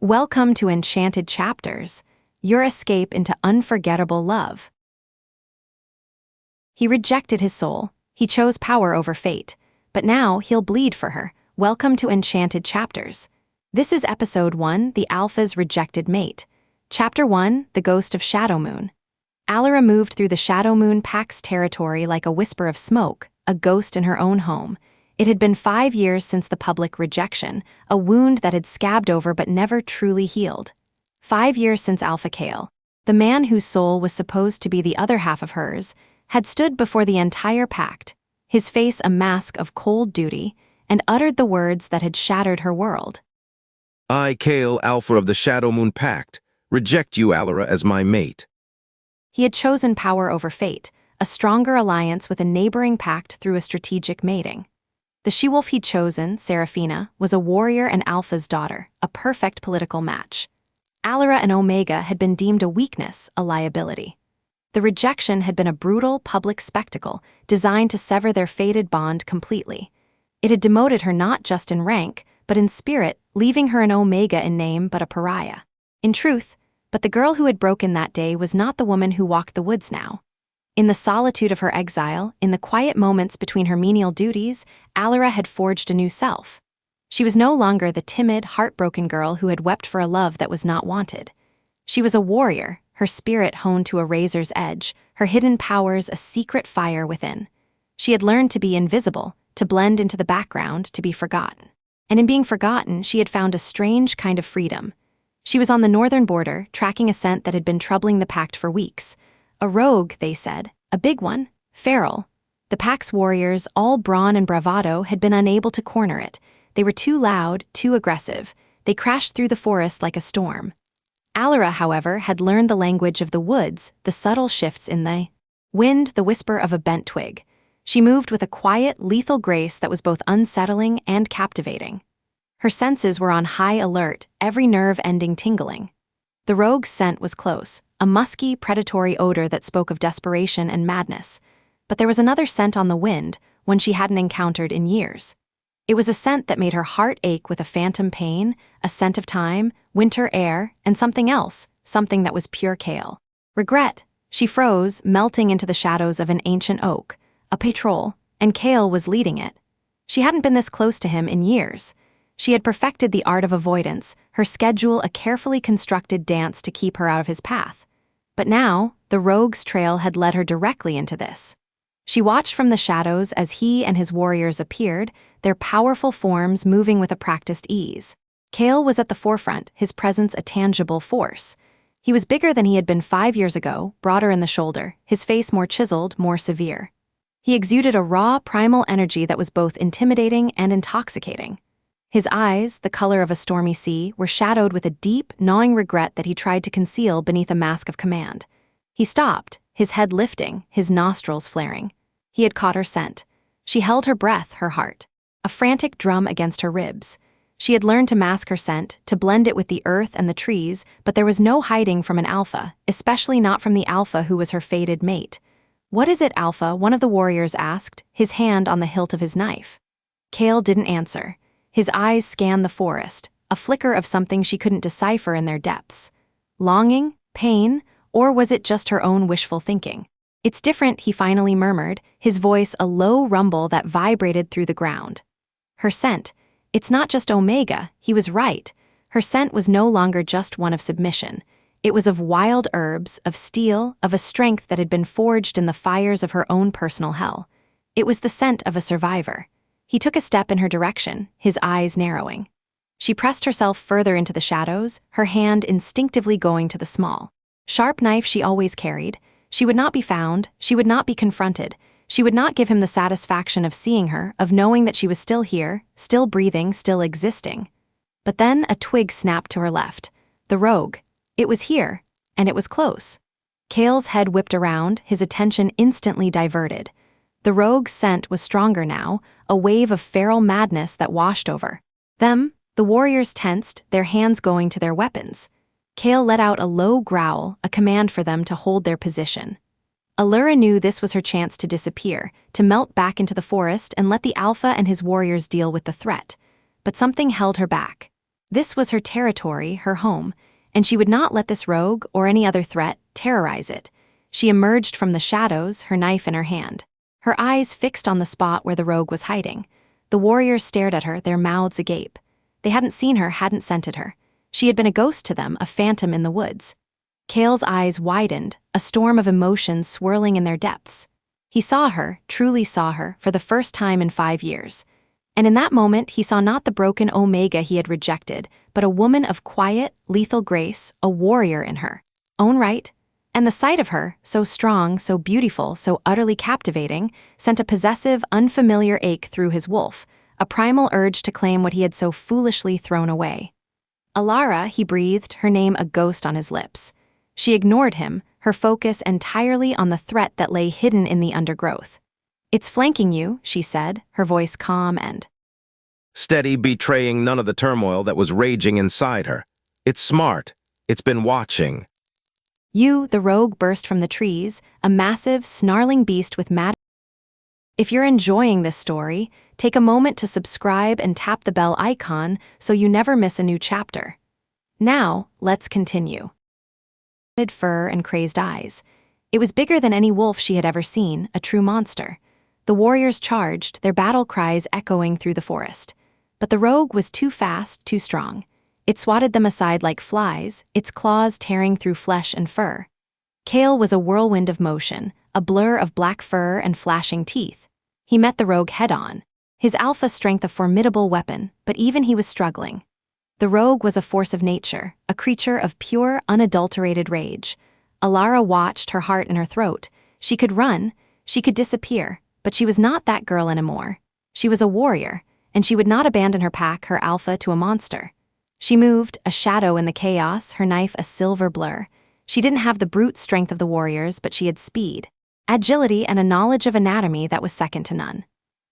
Welcome to Enchanted Chapters, your escape into unforgettable love. He rejected his soul. He chose power over fate. But now he'll bleed for her. Welcome to Enchanted Chapters. This is Episode 1, The Alpha's Rejected Mate. Chapter 1, The Ghost of Shadowmoon. Elara moved through the Shadowmoon Pack's territory like a whisper of smoke, a ghost in her own home. It had been 5 years since the public rejection, a wound that had scabbed over but never truly healed. 5 years since Alpha Kael, the man whose soul was supposed to be the other half of hers, had stood before the entire pact, his face a mask of cold duty, and uttered the words that had shattered her world. I, Kael, Alpha of the Shadowmoon Pact, reject you, Elara, as my mate. He had chosen power over fate, a stronger alliance with a neighboring pact through a strategic mating. The she-wolf he'd chosen, Seraphina, was a warrior and Alpha's daughter, a perfect political match. Elara and Omega had been deemed a weakness, a liability. The rejection had been a brutal public spectacle designed to sever their fated bond completely. It had demoted her not just in rank, but in spirit, leaving her an Omega in name but a pariah. In truth, but the girl who had broken that day was not the woman who walked the woods now. In the solitude of her exile, in the quiet moments between her menial duties, Elara had forged a new self. She was no longer the timid, heartbroken girl who had wept for a love that was not wanted. She was a warrior, her spirit honed to a razor's edge, her hidden powers a secret fire within. She had learned to be invisible, to blend into the background, to be forgotten. And in being forgotten, she had found a strange kind of freedom. She was on the northern border, tracking a scent that had been troubling the pact for weeks. A rogue, they said, a big one, feral. The pack's warriors, all brawn and bravado, had been unable to corner it. They were too loud, too aggressive. They crashed through the forest like a storm. Elara, however, had learned the language of the woods, the subtle shifts in the wind, the whisper of a bent twig. She moved with a quiet, lethal grace that was both unsettling and captivating. Her senses were on high alert, every nerve ending tingling. The rogue's scent was close, a musky, predatory odor that spoke of desperation and madness. But there was another scent on the wind, one she hadn't encountered in years. It was a scent that made her heart ache with a phantom pain, a scent of time, winter air, and something else, something that was pure Kael. Regret. She froze, melting into the shadows of an ancient oak, a patrol, and Kael was leading it. She hadn't been this close to him in years. She had perfected the art of avoidance, her schedule a carefully constructed dance to keep her out of his path. But now, the rogue's trail had led her directly into this. She watched from the shadows as he and his warriors appeared, their powerful forms moving with a practiced ease. Kael was at the forefront, his presence a tangible force. He was bigger than he had been 5 years ago, broader in the shoulder, his face more chiseled, more severe. He exuded a raw, primal energy that was both intimidating and intoxicating. His eyes, the color of a stormy sea, were shadowed with a deep, gnawing regret that he tried to conceal beneath a mask of command. He stopped, his head lifting, his nostrils flaring. He had caught her scent. She held her breath, her heart, a frantic drum against her ribs. She had learned to mask her scent, to blend it with the earth and the trees, but there was no hiding from an alpha, especially not from the alpha who was her fated mate. "What is it, Alpha?" one of the warriors asked, his hand on the hilt of his knife. Kael didn't answer. His eyes scanned the forest, a flicker of something she couldn't decipher in their depths. Longing? Pain? Or was it just her own wishful thinking? "It's different," he finally murmured, his voice a low rumble that vibrated through the ground. Her scent. It's not just Omega, he was right. Her scent was no longer just one of submission. It was of wild herbs, of steel, of a strength that had been forged in the fires of her own personal hell. It was the scent of a survivor. He took a step in her direction, his eyes narrowing. She pressed herself further into the shadows, her hand instinctively going to the small, sharp knife she always carried. She would not be found, she would not be confronted, she would not give him the satisfaction of seeing her, of knowing that she was still here, still breathing, still existing. But then a twig snapped to her left. The rogue. It was here, and it was close. Kael's head whipped around, his attention instantly diverted. The rogue's scent was stronger now, a wave of feral madness that washed over them. The warriors tensed, their hands going to their weapons. Kael let out a low growl, a command for them to hold their position. Elara knew this was her chance to disappear, to melt back into the forest and let the alpha and his warriors deal with the threat. But something held her back. This was her territory, her home, and she would not let this rogue or any other threat terrorize it. She emerged from the shadows, her knife in her hand, her eyes fixed on the spot where the rogue was hiding. The warriors stared at her, their mouths agape. They hadn't seen her, hadn't scented her. She had been a ghost to them, a phantom in the woods. Kael's eyes widened, a storm of emotions swirling in their depths. He saw her, truly saw her, for the first time in 5 years. And in that moment, he saw not the broken Omega he had rejected, but a woman of quiet, lethal grace, a warrior in her own right. And the sight of her, so strong, so beautiful, so utterly captivating, sent a possessive, unfamiliar ache through his wolf, a primal urge to claim what he had so foolishly thrown away. Elara, he breathed, her name a ghost on his lips. She ignored him, her focus entirely on the threat that lay hidden in the undergrowth. "It's flanking you," she said, her voice calm and steady, betraying none of the turmoil that was raging inside her. "It's smart. It's been watching." "You," the rogue burst from the trees, a massive, snarling beast with mad. If you're enjoying this story, take a moment to subscribe and tap the bell icon so you never miss a new chapter. Now, let's continue. Fur and crazed eyes. It was bigger than any wolf she had ever seen, a true monster. The warriors charged, their battle cries echoing through the forest. But the rogue was too fast, too strong. It swatted them aside like flies, its claws tearing through flesh and fur. Kael was a whirlwind of motion, a blur of black fur and flashing teeth. He met the rogue head-on, his alpha strength a formidable weapon, but even he was struggling. The rogue was a force of nature, a creature of pure, unadulterated rage. Elara watched, her heart in her throat. She could run, she could disappear, but she was not that girl anymore. She was a warrior, and she would not abandon her pack, her alpha, to a monster. She moved, a shadow in the chaos, her knife a silver blur. She didn't have the brute strength of the warriors, but she had speed, agility, and a knowledge of anatomy that was second to none.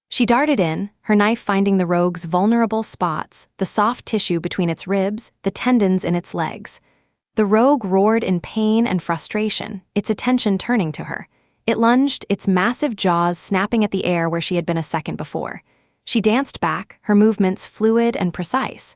She darted in, her knife finding the rogue's vulnerable spots, the soft tissue between its ribs, the tendons in its legs. The rogue roared in pain and frustration, its attention turning to her. It lunged, its massive jaws snapping at the air where she had been a second before. She danced back, her movements fluid and precise.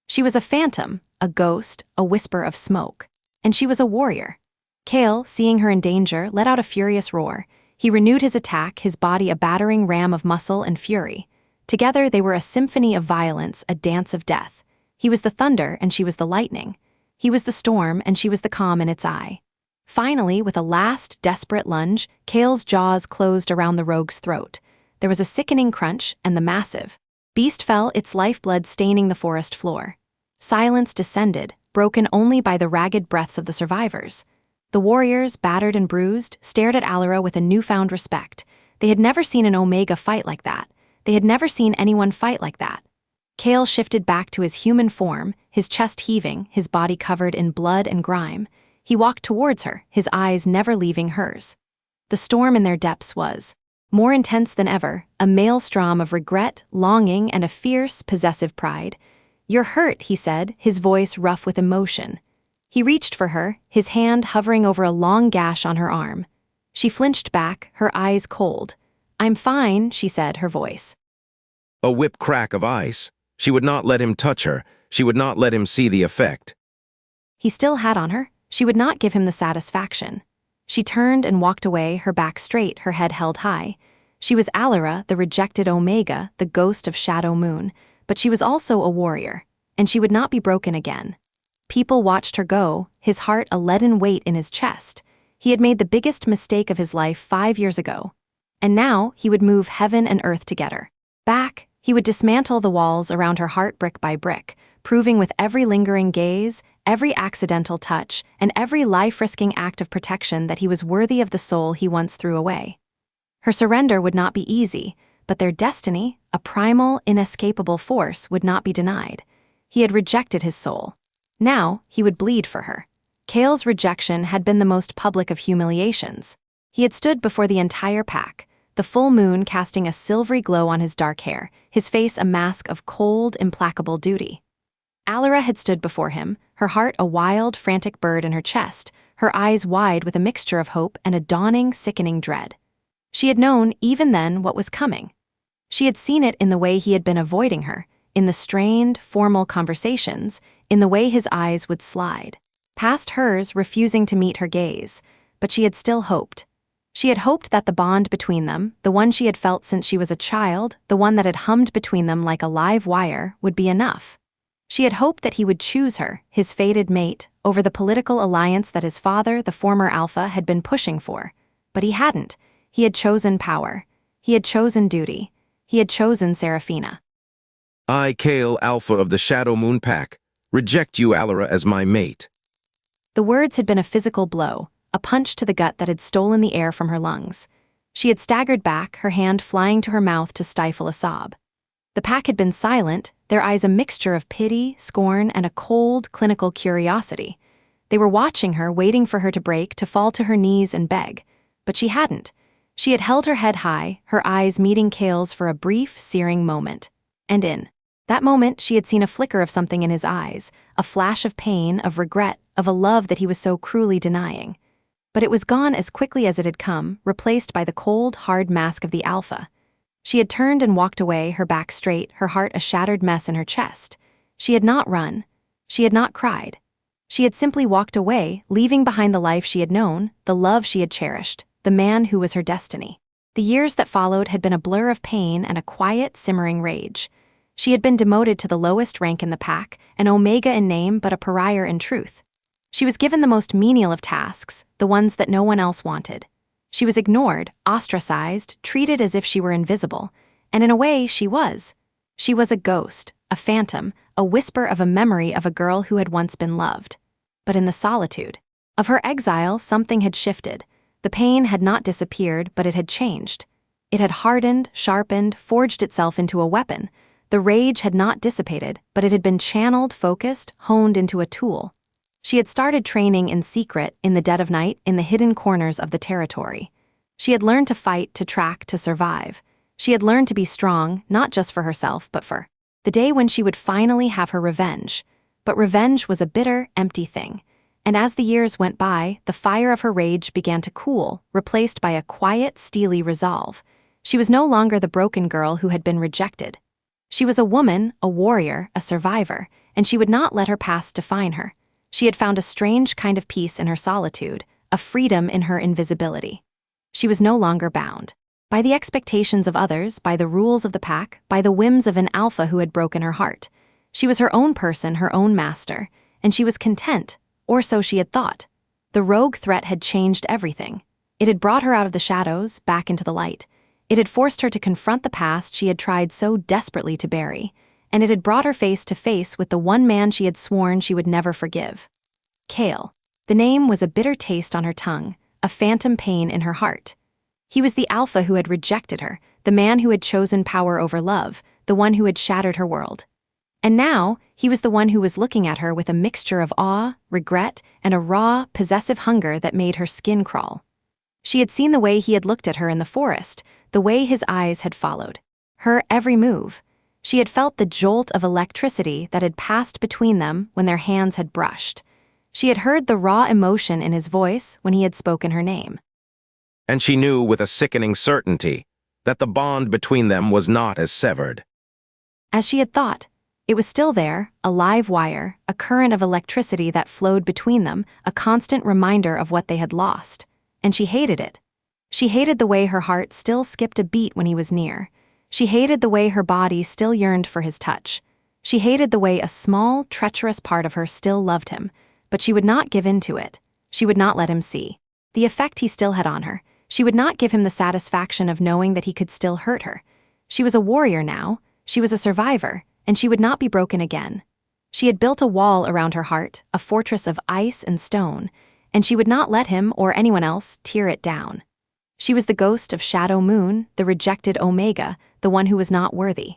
She was a phantom, a ghost, a whisper of smoke. And she was a warrior. Kael, seeing her in danger, let out a furious roar. He renewed his attack, his body a battering ram of muscle and fury. Together they were a symphony of violence, a dance of death. He was the thunder, and she was the lightning. He was the storm, and she was the calm in its eye. Finally, with a last, desperate lunge, Kael's jaws closed around the rogue's throat. There was a sickening crunch, and the massive beast fell, its lifeblood staining the forest floor. Silence descended, broken only by the ragged breaths of the survivors. The warriors, battered and bruised, stared at Elara with a newfound respect. They had never seen an Omega fight like that. They had never seen anyone fight like that. Kael shifted back to his human form, his chest heaving, his body covered in blood and grime. He walked towards her, his eyes never leaving hers. The storm in their depths was more intense than ever, a maelstrom of regret, longing, and a fierce, possessive pride. "You're hurt," he said, his voice rough with emotion. He reached for her, his hand hovering over a long gash on her arm. She flinched back, her eyes cold. "I'm fine," she said, her voice A whip crack of ice. She would not let him touch her. She would not let him see the effect. He still had on her. She would not give him the satisfaction. She turned and walked away, her back straight, her head held high. She was Elara, the rejected Omega, the ghost of Shadowmoon, but she was also a warrior, and she would not be broken again. People watched her go, his heart a leaden weight in his chest. He had made the biggest mistake of his life 5 years ago. And now he would move heaven and earth to get her back. He would dismantle the walls around her heart brick by brick, proving with every lingering gaze, every accidental touch, and every life-risking act of protection that he was worthy of the soul he once threw away. Her surrender would not be easy, but their destiny, a primal, inescapable force, would not be denied. He had rejected his soul. Now, he would bleed for her. Kael's rejection had been the most public of humiliations. He had stood before the entire pack, the full moon casting a silvery glow on his dark hair, his face a mask of cold, implacable duty. Elara had stood before him, her heart a wild, frantic bird in her chest, her eyes wide with a mixture of hope and a dawning, sickening dread. She had known, even then, what was coming. She had seen it in the way he had been avoiding her, in the strained, formal conversations, in the way his eyes would slide past hers, refusing to meet her gaze. But she had still hoped. She had hoped that the bond between them, the one she had felt since she was a child, the one that had hummed between them like a live wire, would be enough. She had hoped that he would choose her, his fated mate, over the political alliance that his father, the former Alpha, had been pushing for. But he hadn't. He had chosen power. He had chosen duty. He had chosen Seraphina. I, Kael, Alpha of the Shadowmoon Pack, reject you, Elara, as my mate. The words had been a physical blow, a punch to the gut that had stolen the air from her lungs. She had staggered back, her hand flying to her mouth to stifle a sob. The pack had been silent, their eyes a mixture of pity, scorn, and a cold, clinical curiosity. They were watching her, waiting for her to break, to fall to her knees and beg. But she hadn't. She had held her head high, her eyes meeting Kael's for a brief, searing moment. And in that moment, she had seen a flicker of something in his eyes, a flash of pain, of regret, of a love that he was so cruelly denying. But it was gone as quickly as it had come, replaced by the cold, hard mask of the Alpha. She had turned and walked away, her back straight, her heart a shattered mess in her chest. She had not run. She had not cried. She had simply walked away, leaving behind the life she had known, the love she had cherished, the man who was her destiny. The years that followed had been a blur of pain and a quiet, simmering rage. She had been demoted to the lowest rank in the pack, an omega in name but a pariah in truth. She was given the most menial of tasks, the ones that no one else wanted. She was ignored, ostracized, treated as if she were invisible. And in a way, she was. She was a ghost, a phantom, a whisper of a memory of a girl who had once been loved. But in the solitude of her exile, something had shifted. The pain had not disappeared, but it had changed. It had hardened, sharpened, forged itself into a weapon. The rage had not dissipated, but it had been channeled, focused, honed into a tool. She had started training in secret, in the dead of night, in the hidden corners of the territory. She had learned to fight, to track, to survive. She had learned to be strong, not just for herself, but for the day when she would finally have her revenge. But revenge was a bitter, empty thing. And as the years went by, the fire of her rage began to cool, replaced by a quiet, steely resolve. She was no longer the broken girl who had been rejected. She was a woman, a warrior, a survivor, and she would not let her past define her. She had found a strange kind of peace in her solitude, a freedom in her invisibility. She was no longer bound by the expectations of others, by the rules of the pack, by the whims of an Alpha who had broken her heart. She was her own person, her own master, and she was content, or so she had thought. The rogue threat had changed everything. It had brought her out of the shadows, back into the light. It had forced her to confront the past she had tried so desperately to bury. And it had brought her face to face with the one man she had sworn she would never forgive. Kael. The name was a bitter taste on her tongue, a phantom pain in her heart. He was the Alpha who had rejected her, the man who had chosen power over love, the one who had shattered her world. And now, he was the one who was looking at her with a mixture of awe, regret, and a raw, possessive hunger that made her skin crawl. She had seen the way he had looked at her in the forest, the way his eyes had followed her every move. She had felt the jolt of electricity that had passed between them when their hands had brushed. She had heard the raw emotion in his voice when he had spoken her name. And she knew with a sickening certainty that the bond between them was not as severed. As she had thought, it was still there, a live wire, a current of electricity that flowed between them, a constant reminder of what they had lost. And she hated it. She hated the way her heart still skipped a beat when he was near. She hated the way her body still yearned for his touch. She hated the way a small, treacherous part of her still loved him, but she would not give in to it. She would not let him see the effect he still had on her. She would not give him the satisfaction of knowing that he could still hurt her. She was a warrior now. She was a survivor, and she would not be broken again. She had built a wall around her heart, a fortress of ice and stone, and she would not let him or anyone else tear it down. She was the ghost of Shadowmoon, the rejected Omega, the one who was not worthy.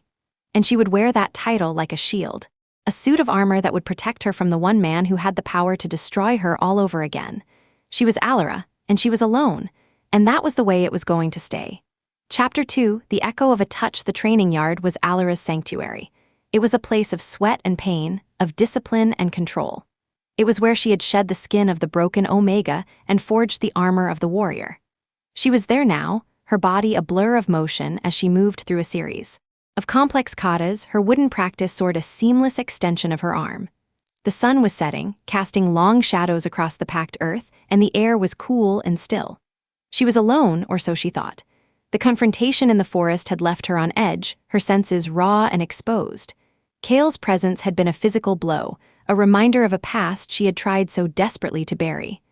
And she would wear that title like a shield, a suit of armor that would protect her from the one man who had the power to destroy her all over again. She was Elara, and she was alone, and that was the way it was going to stay. Chapter 2, The Echo of a Touch. The training yard was Alara's sanctuary. It was a place of sweat and pain, of discipline and control. It was where she had shed the skin of the broken Omega and forged the armor of the warrior. She was there now, her body a blur of motion as she moved through a series Of complex katas, her wooden practice soared a seamless extension of her arm. The sun was setting, casting long shadows across the packed earth, and the air was cool and still. She was alone, or so she thought. The confrontation in the forest had left her on edge, her senses raw and exposed. Kael's presence had been a physical blow, a reminder of a past she had tried so desperately to bury.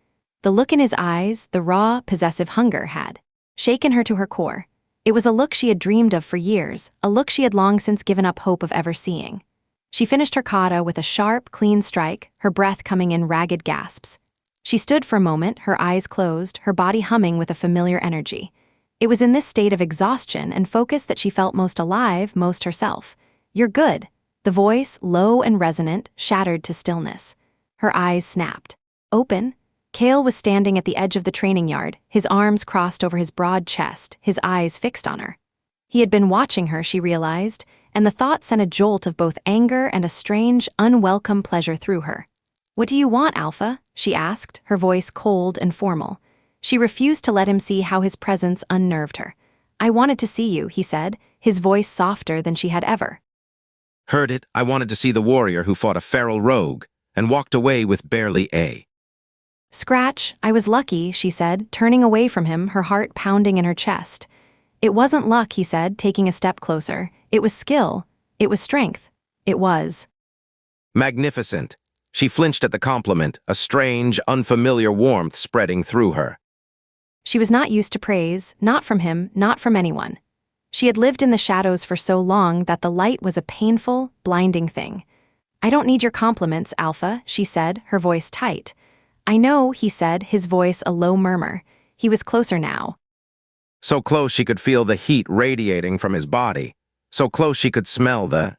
The look in his eyes, the raw, possessive hunger, had shaken her to her core. It was a look she had dreamed of for years, a look she had long since given up hope of ever seeing. She finished her kata with a sharp, clean strike, her breath coming in ragged gasps. She stood for a moment, her eyes closed, her body humming with a familiar energy. It was in this state of exhaustion and focus that she felt most alive, most herself. "You're good." The voice, low and resonant, shattered to stillness. Her eyes snapped. Open. Kael was standing at the edge of the training yard, his arms crossed over his broad chest, his eyes fixed on her. He had been watching her, she realized, and the thought sent a jolt of both anger and a strange, unwelcome pleasure through her. "What do you want, Alpha?" she asked, her voice cold and formal. She refused to let him see how his presence unnerved her. "I wanted to see you," he said, his voice softer than she had ever. Heard it, I wanted to see the warrior who fought a feral rogue and walked away with barely a. "Scratch, I was lucky," she said, turning away from him, her heart pounding in her chest. "It wasn't luck," he said, taking a step closer. "It was skill. It was strength. It was." Magnificent. She flinched at the compliment, a strange, unfamiliar warmth spreading through her. She was not used to praise, not from him, not from anyone. She had lived in the shadows for so long that the light was a painful, blinding thing. "I don't need your compliments, Alpha," she said, her voice tight. "I know," he said, his voice a low murmur. He was closer now. So close she could feel the heat radiating from his body. So close she could smell the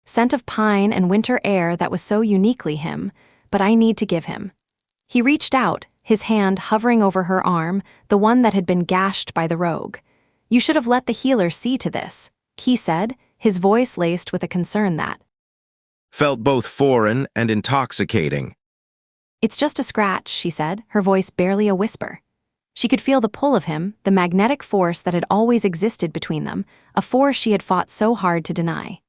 scent of pine and winter air that was so uniquely him, but I need to give him. He reached out, his hand hovering over her arm, the one that had been gashed by the rogue. "You should have let the healer see to this," he said, his voice laced with a concern that felt both foreign and intoxicating. "It's just a scratch," she said, her voice barely a whisper. She could feel the pull of him, the magnetic force that had always existed between them, a force she had fought so hard to deny.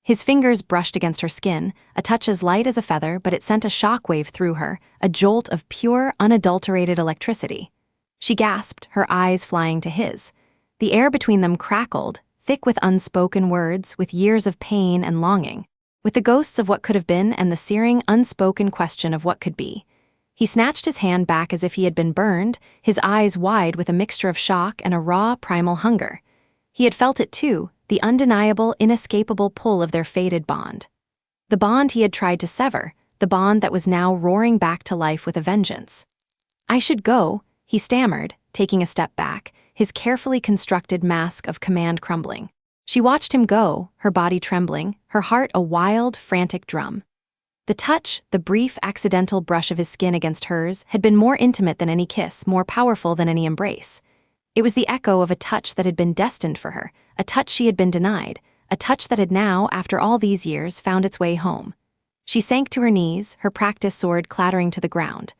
His fingers brushed against her skin, a touch as light as a feather, but it sent a shockwave through her, a jolt of pure, unadulterated electricity. She gasped, her eyes flying to his. The air between them crackled, thick with unspoken words, with years of pain and longing, with the ghosts of what could have been and the searing, unspoken question of what could be. He snatched his hand back as if he had been burned, his eyes wide with a mixture of shock and a raw, primal hunger. He had felt it too, the undeniable, inescapable pull of their fated bond. The bond he had tried to sever, the bond that was now roaring back to life with a vengeance. "I should go," he stammered, taking a step back, his carefully constructed mask of command crumbling. She watched him go, her body trembling, her heart a wild, frantic drum. The touch, the brief, accidental brush of his skin against hers, had been more intimate than any kiss, more powerful than any embrace. It was the echo of a touch that had been destined for her, a touch she had been denied, a touch that had now, after all these years, found its way home. She sank to her knees, her practice sword clattering to the ground.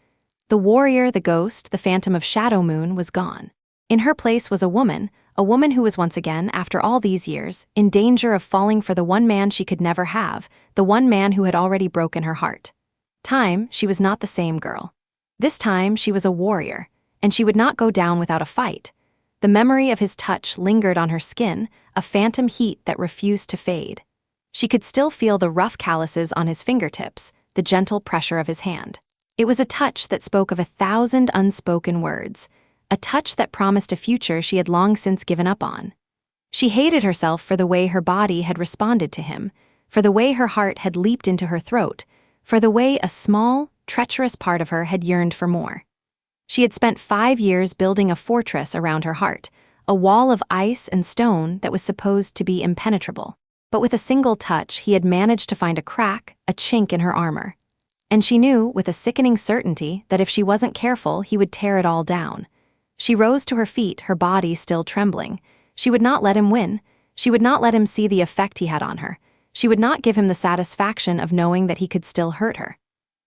The warrior, the ghost, the phantom of Shadowmoon was gone. In her place was a woman who was once again, after all these years, in danger of falling for the one man she could never have, the one man who had already broken her heart. She was not the same girl. This time she was a warrior, and she would not go down without a fight. The memory of his touch lingered on her skin, a phantom heat that refused to fade. She could still feel the rough calluses on his fingertips, the gentle pressure of his hand. It was a touch that spoke of 1,000 unspoken words, a touch that promised a future she had long since given up on. She hated herself for the way her body had responded to him, for the way her heart had leaped into her throat, for the way a small, treacherous part of her had yearned for more. She had spent 5 years building a fortress around her heart, a wall of ice and stone that was supposed to be impenetrable. But with a single touch, he had managed to find a crack, a chink in her armor. And she knew, with a sickening certainty, that if she wasn't careful, he would tear it all down. She rose to her feet, her body still trembling. She would not let him win. She would not let him see the effect he had on her. She would not give him the satisfaction of knowing that he could still hurt her.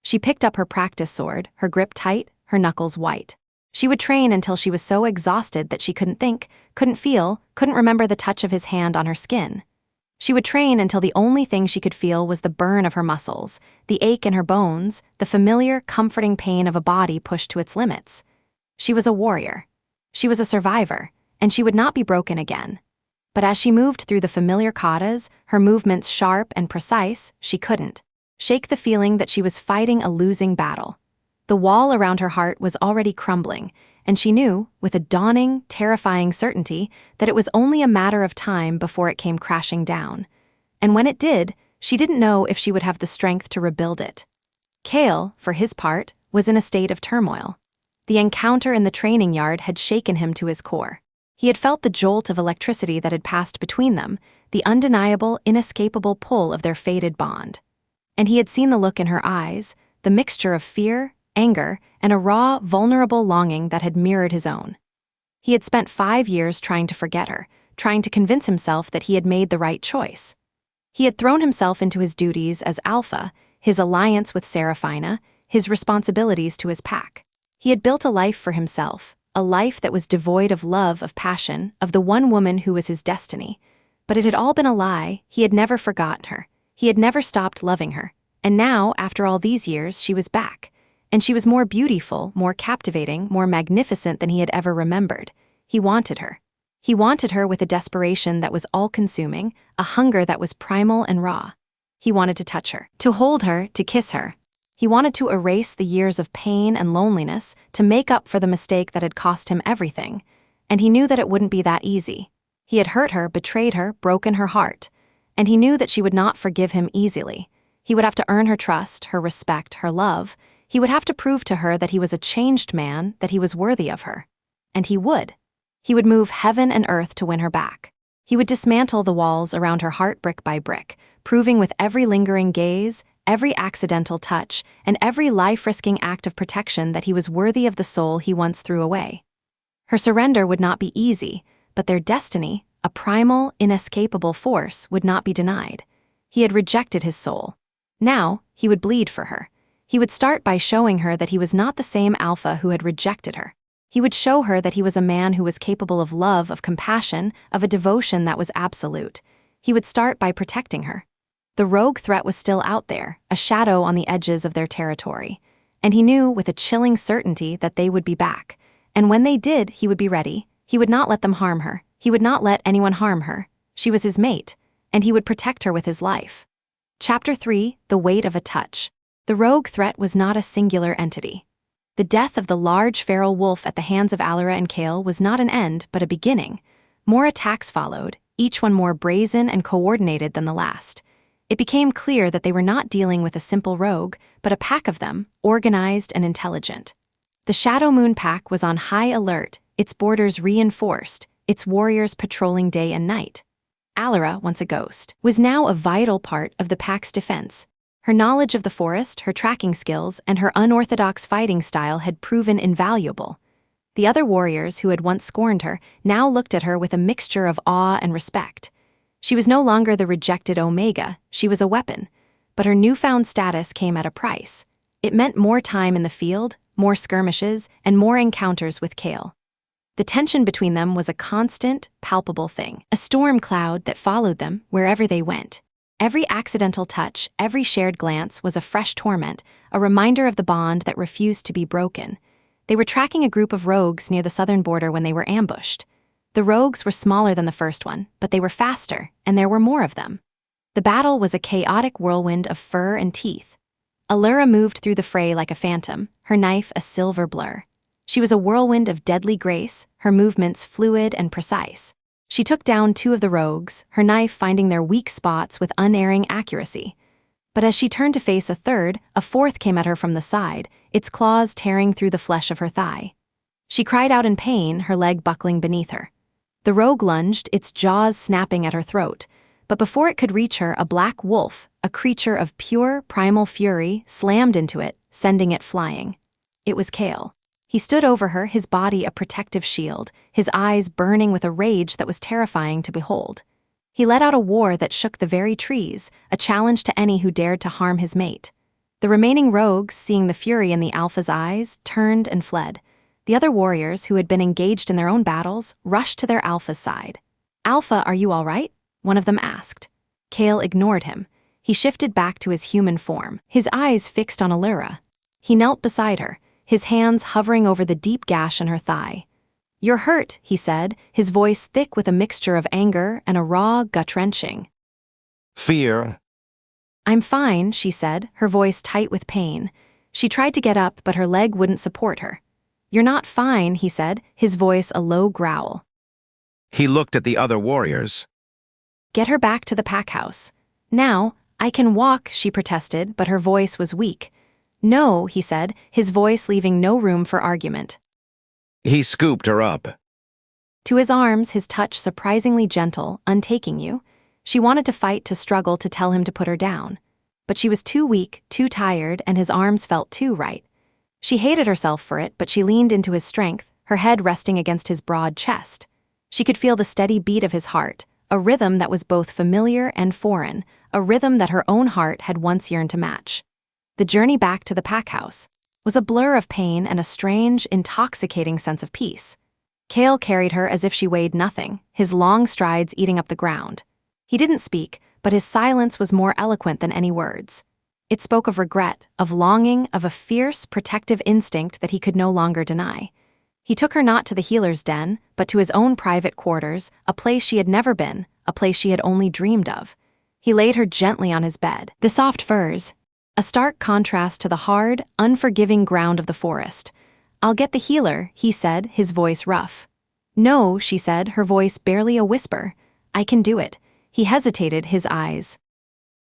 She picked up her practice sword, her grip tight, her knuckles white. She would train until she was so exhausted that she couldn't think, couldn't feel, couldn't remember the touch of his hand on her skin. She would train until the only thing she could feel was the burn of her muscles, the ache in her bones, the familiar, comforting pain of a body pushed to its limits. She was a warrior. She was a survivor, and she would not be broken again. But as she moved through the familiar katas, her movements sharp and precise, she couldn't shake the feeling that she was fighting a losing battle. The wall around her heart was already crumbling, and she knew, with a dawning, terrifying certainty, that it was only a matter of time before it came crashing down. And when it did, she didn't know if she would have the strength to rebuild it. Kael, for his part, was in a state of turmoil. The encounter in the training yard had shaken him to his core. He had felt the jolt of electricity that had passed between them, the undeniable, inescapable pull of their fated bond. And he had seen the look in her eyes, the mixture of fear, anger, and a raw, vulnerable longing that had mirrored his own. He had spent 5 years trying to forget her, trying to convince himself that he had made the right choice. He had thrown himself into his duties as Alpha, his alliance with Seraphina, his responsibilities to his pack. He had built a life for himself, a life that was devoid of love, of passion, of the one woman who was his destiny. But it had all been a lie. He had never forgotten her. He had never stopped loving her. And now, after all these years, she was back. And she was more beautiful, more captivating, more magnificent than he had ever remembered. He wanted her. He wanted her with a desperation that was all-consuming, a hunger that was primal and raw. He wanted to touch her, to hold her, to kiss her. He wanted to erase the years of pain and loneliness, to make up for the mistake that had cost him everything. And he knew that it wouldn't be that easy. He had hurt her, betrayed her, broken her heart. And he knew that she would not forgive him easily. He would have to earn her trust, her respect, her love. He would have to prove to her that he was a changed man, that he was worthy of her. And he would. He would move heaven and earth to win her back. He would dismantle the walls around her heart brick by brick, proving with every lingering gaze, every accidental touch, and every life-risking act of protection that he was worthy of the soul he once threw away. Her surrender would not be easy, but their destiny, a primal, inescapable force, would not be denied. He had rejected his soul. Now, he would bleed for her. He would start by showing her that he was not the same Alpha who had rejected her. He would show her that he was a man who was capable of love, of compassion, of a devotion that was absolute. He would start by protecting her. The rogue threat was still out there, a shadow on the edges of their territory. And he knew with a chilling certainty that they would be back. And when they did, he would be ready. He would not let them harm her. He would not let anyone harm her. She was his mate, and he would protect her with his life. Chapter 3: The Weight of a Touch. The rogue threat was not a singular entity. The death of the large feral wolf at the hands of Elara and Kael was not an end, but a beginning. More attacks followed, each one more brazen and coordinated than the last. It became clear that they were not dealing with a simple rogue, but a pack of them, organized and intelligent. The Shadowmoon Pack was on high alert, its borders reinforced, its warriors patrolling day and night. Elara, once a ghost, was now a vital part of the pack's defense. Her knowledge of the forest, her tracking skills, and her unorthodox fighting style had proven invaluable. The other warriors who had once scorned her now looked at her with a mixture of awe and respect. She was no longer the rejected Omega, she was a weapon. But her newfound status came at a price. It meant more time in the field, more skirmishes, and more encounters with Kael. The tension between them was a constant, palpable thing, a storm cloud that followed them wherever they went. Every accidental touch, every shared glance was a fresh torment, a reminder of the bond that refused to be broken. They were tracking a group of rogues near the southern border when they were ambushed. The rogues were smaller than the first one, but they were faster, and there were more of them. The battle was a chaotic whirlwind of fur and teeth. Elara moved through the fray like a phantom, her knife a silver blur. She was a whirlwind of deadly grace, her movements fluid and precise. She took down 2 of the rogues, her knife finding their weak spots with unerring accuracy. But as she turned to face a third, a fourth came at her from the side, its claws tearing through the flesh of her thigh. She cried out in pain, her leg buckling beneath her. The rogue lunged, its jaws snapping at her throat. But before it could reach her, a black wolf, a creature of pure, primal fury, slammed into it, sending it flying. It was Kael. He stood over her, his body a protective shield, his eyes burning with a rage that was terrifying to behold. He let out a roar that shook the very trees, a challenge to any who dared to harm his mate. The remaining rogues, seeing the fury in the Alpha's eyes, turned and fled. The other warriors, who had been engaged in their own battles, rushed to their Alpha's side. "Alpha, are you all right?" one of them asked. Kael ignored him. He shifted back to his human form, his eyes fixed on Elara. He knelt beside her, his hands hovering over the deep gash in her thigh. "You're hurt," he said, his voice thick with a mixture of anger and a raw, gut-wrenching. Fear. "I'm fine," she said, her voice tight with pain. She tried to get up, but her leg wouldn't support her. "You're not fine," he said, his voice a low growl. He looked at the other warriors. "Get her back to the pack house." "Now, I can walk," she protested, but her voice was weak. "No," he said, his voice leaving no room for argument. He scooped her up. To his arms, his touch surprisingly gentle, untaking you. She wanted to fight, to struggle, to tell him to put her down. But she was too weak, too tired, and his arms felt too right. She hated herself for it, but she leaned into his strength, her head resting against his broad chest. She could feel the steady beat of his heart, a rhythm that was both familiar and foreign, a rhythm that her own heart had once yearned to match. The journey back to the pack house was a blur of pain and a strange, intoxicating sense of peace. Kael carried her as if she weighed nothing, his long strides eating up the ground. He didn't speak, but his silence was more eloquent than any words. It spoke of regret, of longing, of a fierce, protective instinct that he could no longer deny. He took her not to the healer's den, but to his own private quarters, a place she had never been, a place she had only dreamed of. He laid her gently on his bed, the soft furs, a stark contrast to the hard, unforgiving ground of the forest. "I'll get the healer," he said, his voice rough. "No," she said, her voice barely a whisper. "I can do it." He hesitated, his eyes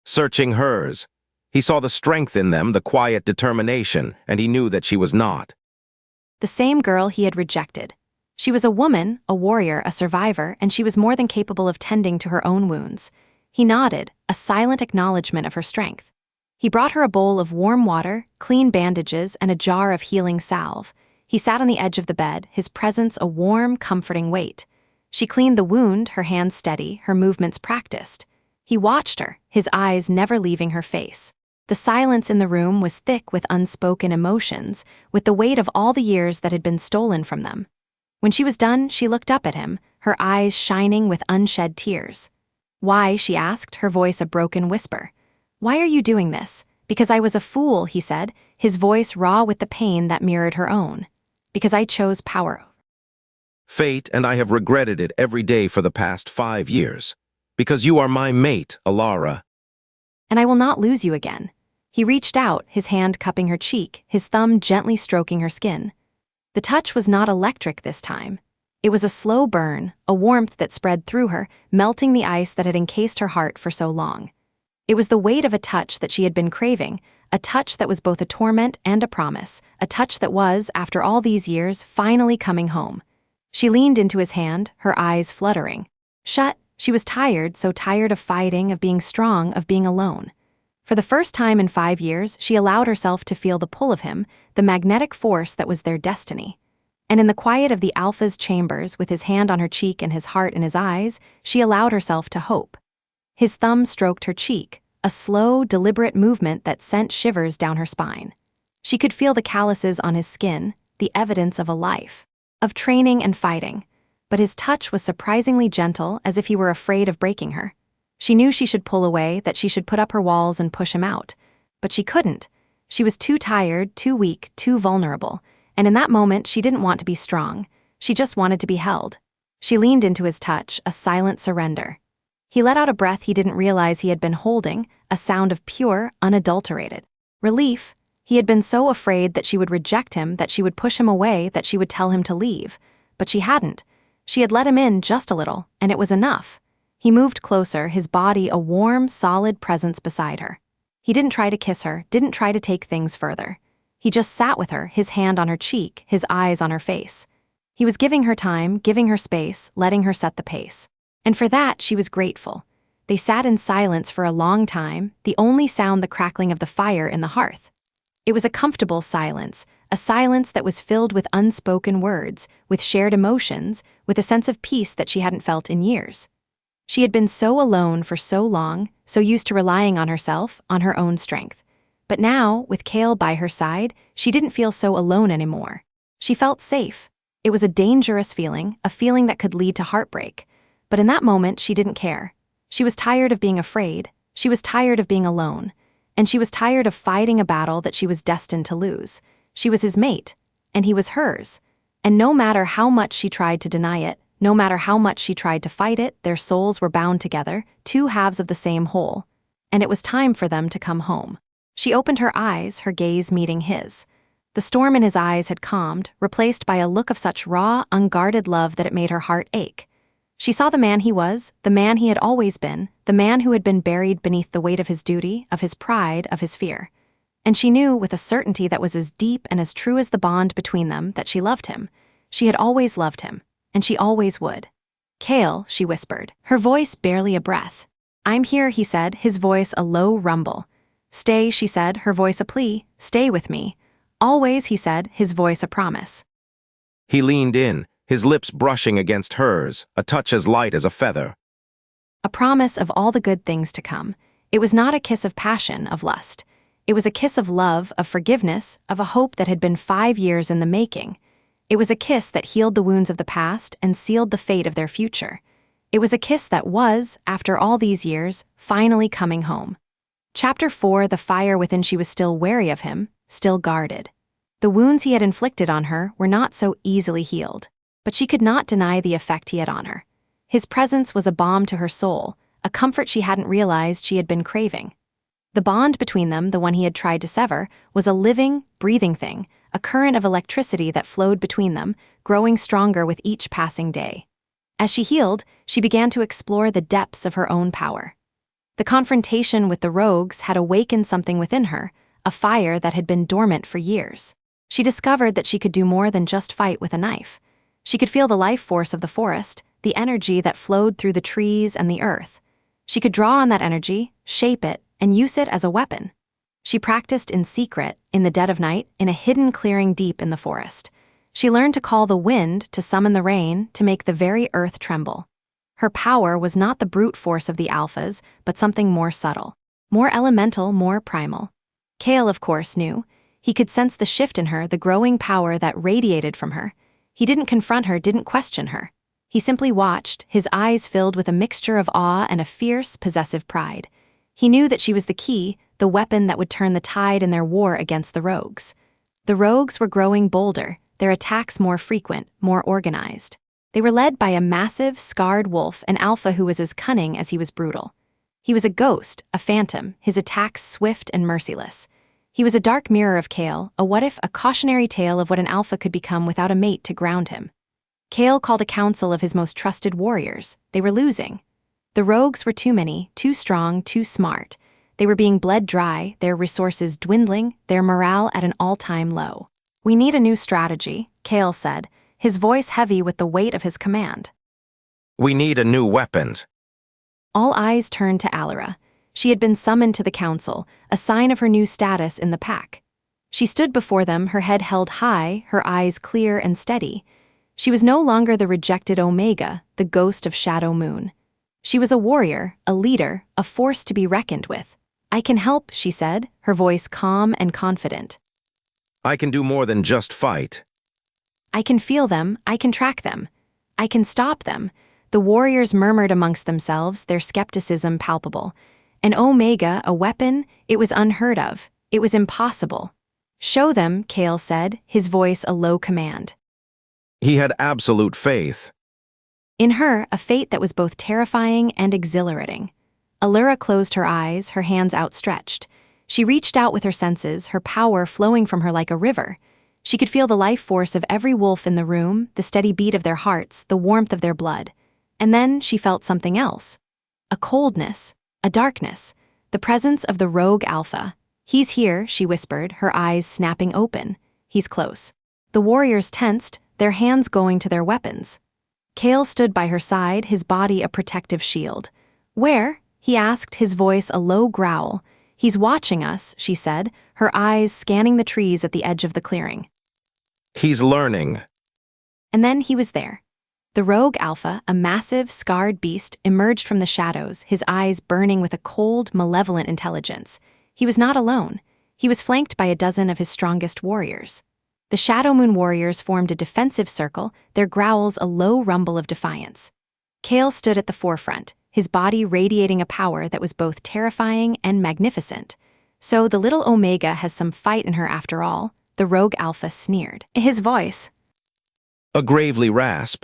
Searching hers. He saw the strength in them, the quiet determination, and he knew that she was not. the same girl he had rejected. She was a woman, a warrior, a survivor, and she was more than capable of tending to her own wounds. He nodded, a silent acknowledgement of her strength. He brought her a bowl of warm water, clean bandages, and a jar of healing salve. He sat on the edge of the bed, his presence a warm, comforting weight. She cleaned the wound, her hands steady, her movements practiced. He watched her, his eyes never leaving her face. The silence in the room was thick with unspoken emotions, with the weight of all the years that had been stolen from them. When she was done, she looked up at him, her eyes shining with unshed tears. "Why?" she asked, her voice a broken whisper. "Why are you doing this?" "Because I was a fool," he said, his voice raw with the pain that mirrored her own. "Because I chose power." Fate, and I have regretted it every day for the past 5 years. Because you are my mate, Elara. "And I will not lose you again." He reached out, his hand cupping her cheek, his thumb gently stroking her skin. The touch was not electric this time. It was a slow burn, a warmth that spread through her, melting the ice that had encased her heart for so long. It was the weight of a touch that she had been craving, a touch that was both a torment and a promise, a touch that was, after all these years, finally coming home. She leaned into his hand, her eyes fluttering. Shut. She was tired, so tired of fighting, of being strong, of being alone. For the first time in 5 years, she allowed herself to feel the pull of him, the magnetic force that was their destiny. And in the quiet of the Alpha's chambers, with his hand on her cheek and his heart in his eyes, she allowed herself to hope. His thumb stroked her cheek, a slow, deliberate movement that sent shivers down her spine. She could feel the calluses on his skin, the evidence of a life, of training and fighting. But his touch was surprisingly gentle, as if he were afraid of breaking her. She knew she should pull away, that she should put up her walls and push him out. But she couldn't. She was too tired, too weak, too vulnerable. And in that moment, she didn't want to be strong. She just wanted to be held. She leaned into his touch, a silent surrender. He let out a breath he didn't realize he had been holding, a sound of pure, unadulterated relief. He had been so afraid that she would reject him, that she would push him away, that she would tell him to leave. But she hadn't. She had let him in just a little, and it was enough. He moved closer, his body a warm, solid presence beside her. He didn't try to kiss her, didn't try to take things further. He just sat with her, his hand on her cheek, his eyes on her face. He was giving her time, giving her space, letting her set the pace. And for that, she was grateful. They sat in silence for a long time, the only sound the crackling of the fire in the hearth. It was a comfortable silence, a silence that was filled with unspoken words, with shared emotions, with a sense of peace that she hadn't felt in years. She had been so alone for so long, so used to relying on herself, on her own strength. But now, with Kael by her side, she didn't feel so alone anymore. She felt safe. It was a dangerous feeling, a feeling that could lead to heartbreak. But in that moment, she didn't care. She was tired of being afraid, she was tired of being alone, and she was tired of fighting a battle that she was destined to lose. She was his mate, and he was hers. And no matter how much she tried to deny it, no matter how much she tried to fight it, their souls were bound together, two halves of the same whole. And it was time for them to come home. She opened her eyes, her gaze meeting his. The storm in his eyes had calmed, replaced by a look of such raw, unguarded love that it made her heart ache. She saw the man he was, the man he had always been, the man who had been buried beneath the weight of his duty, of his pride, of his fear. And she knew with a certainty that was as deep and as true as the bond between them that she loved him. She had always loved him, and she always would. "Kael," she whispered, her voice barely a breath. "I'm here," he said, his voice a low rumble. "Stay," she said, her voice a plea. "Stay with me." "Always," he said, his voice a promise. He leaned in, his lips brushing against hers, a touch as light as a feather. A promise of all the good things to come. It was not a kiss of passion, of lust. It was a kiss of love, of forgiveness, of a hope that had been 5 years in the making. It was a kiss that healed the wounds of the past and sealed the fate of their future. It was a kiss that was, after all these years, finally coming home. Chapter 4. The fire within. She was still wary of him, still guarded. The wounds he had inflicted on her were not so easily healed, but she could not deny the effect he had on her. His presence was a balm to her soul, a comfort she hadn't realized she had been craving. The bond between them, the one he had tried to sever, was a living, breathing thing, a current of electricity that flowed between them, growing stronger with each passing day. As she healed, she began to explore the depths of her own power. The confrontation with the rogues had awakened something within her, a fire that had been dormant for years. She discovered that she could do more than just fight with a knife. She could feel the life force of the forest, the energy that flowed through the trees and the earth. She could draw on that energy, shape it, and use it as a weapon. She practiced in secret, in the dead of night, in a hidden clearing deep in the forest. She learned to call the wind, to summon the rain, to make the very earth tremble. Her power was not the brute force of the alphas, but something more subtle, more elemental, more primal. Kael, of course, knew. He could sense the shift in her, the growing power that radiated from her. He didn't confront her, didn't question her. He simply watched, his eyes filled with a mixture of awe and a fierce, possessive pride. He knew that she was the key, the weapon that would turn the tide in their war against the rogues. The rogues were growing bolder, their attacks more frequent, more organized. They were led by a massive, scarred wolf, an alpha who was as cunning as he was brutal. He was a ghost, a phantom, his attacks swift and merciless. He was a dark mirror of Kael, a what-if, a cautionary tale of what an alpha could become without a mate to ground him. Kael called a council of his most trusted warriors. They were losing. The rogues were too many, too strong, too smart. They were being bled dry, their resources dwindling, their morale at an all-time low. "We need a new strategy," Kael said, his voice heavy with the weight of his command. "We need a new weapon." All eyes turned to Elara. She had been summoned to the council, a sign of her new status in the pack. She stood before them, her head held high, her eyes clear and steady. She was no longer the rejected Omega, the ghost of Shadowmoon. She was a warrior, a leader, a force to be reckoned with. "I can help," she said, her voice calm and confident. "I can do more than just fight." "I can feel them, I can track them. I can stop them." The warriors murmured amongst themselves, their skepticism palpable. An Omega, a weapon, it was unheard of. It was impossible. "Show them," Kael said, his voice a low command. He had absolute faith. In her, a fate that was both terrifying and exhilarating. Elara closed her eyes, her hands outstretched. She reached out with her senses, her power flowing from her like a river. She could feel the life force of every wolf in the room, the steady beat of their hearts, the warmth of their blood. And then she felt something else. A coldness, a darkness, the presence of the rogue alpha. "He's here," she whispered, her eyes snapping open. "He's close." The warriors tensed, their hands going to their weapons. Kael stood by her side, his body a protective shield. "Where?" he asked, his voice a low growl. "He's watching us," she said, her eyes scanning the trees at the edge of the clearing. "He's learning." And then he was there. The rogue alpha, a massive, scarred beast, emerged from the shadows, his eyes burning with a cold, malevolent intelligence. He was not alone. He was flanked by a dozen of his strongest warriors. The Shadowmoon warriors formed a defensive circle, their growls a low rumble of defiance. Kael stood at the forefront, his body radiating a power that was both terrifying and magnificent. "So the little Omega has some fight in her after all," the rogue Alpha sneered. His voice, A gravely rasp.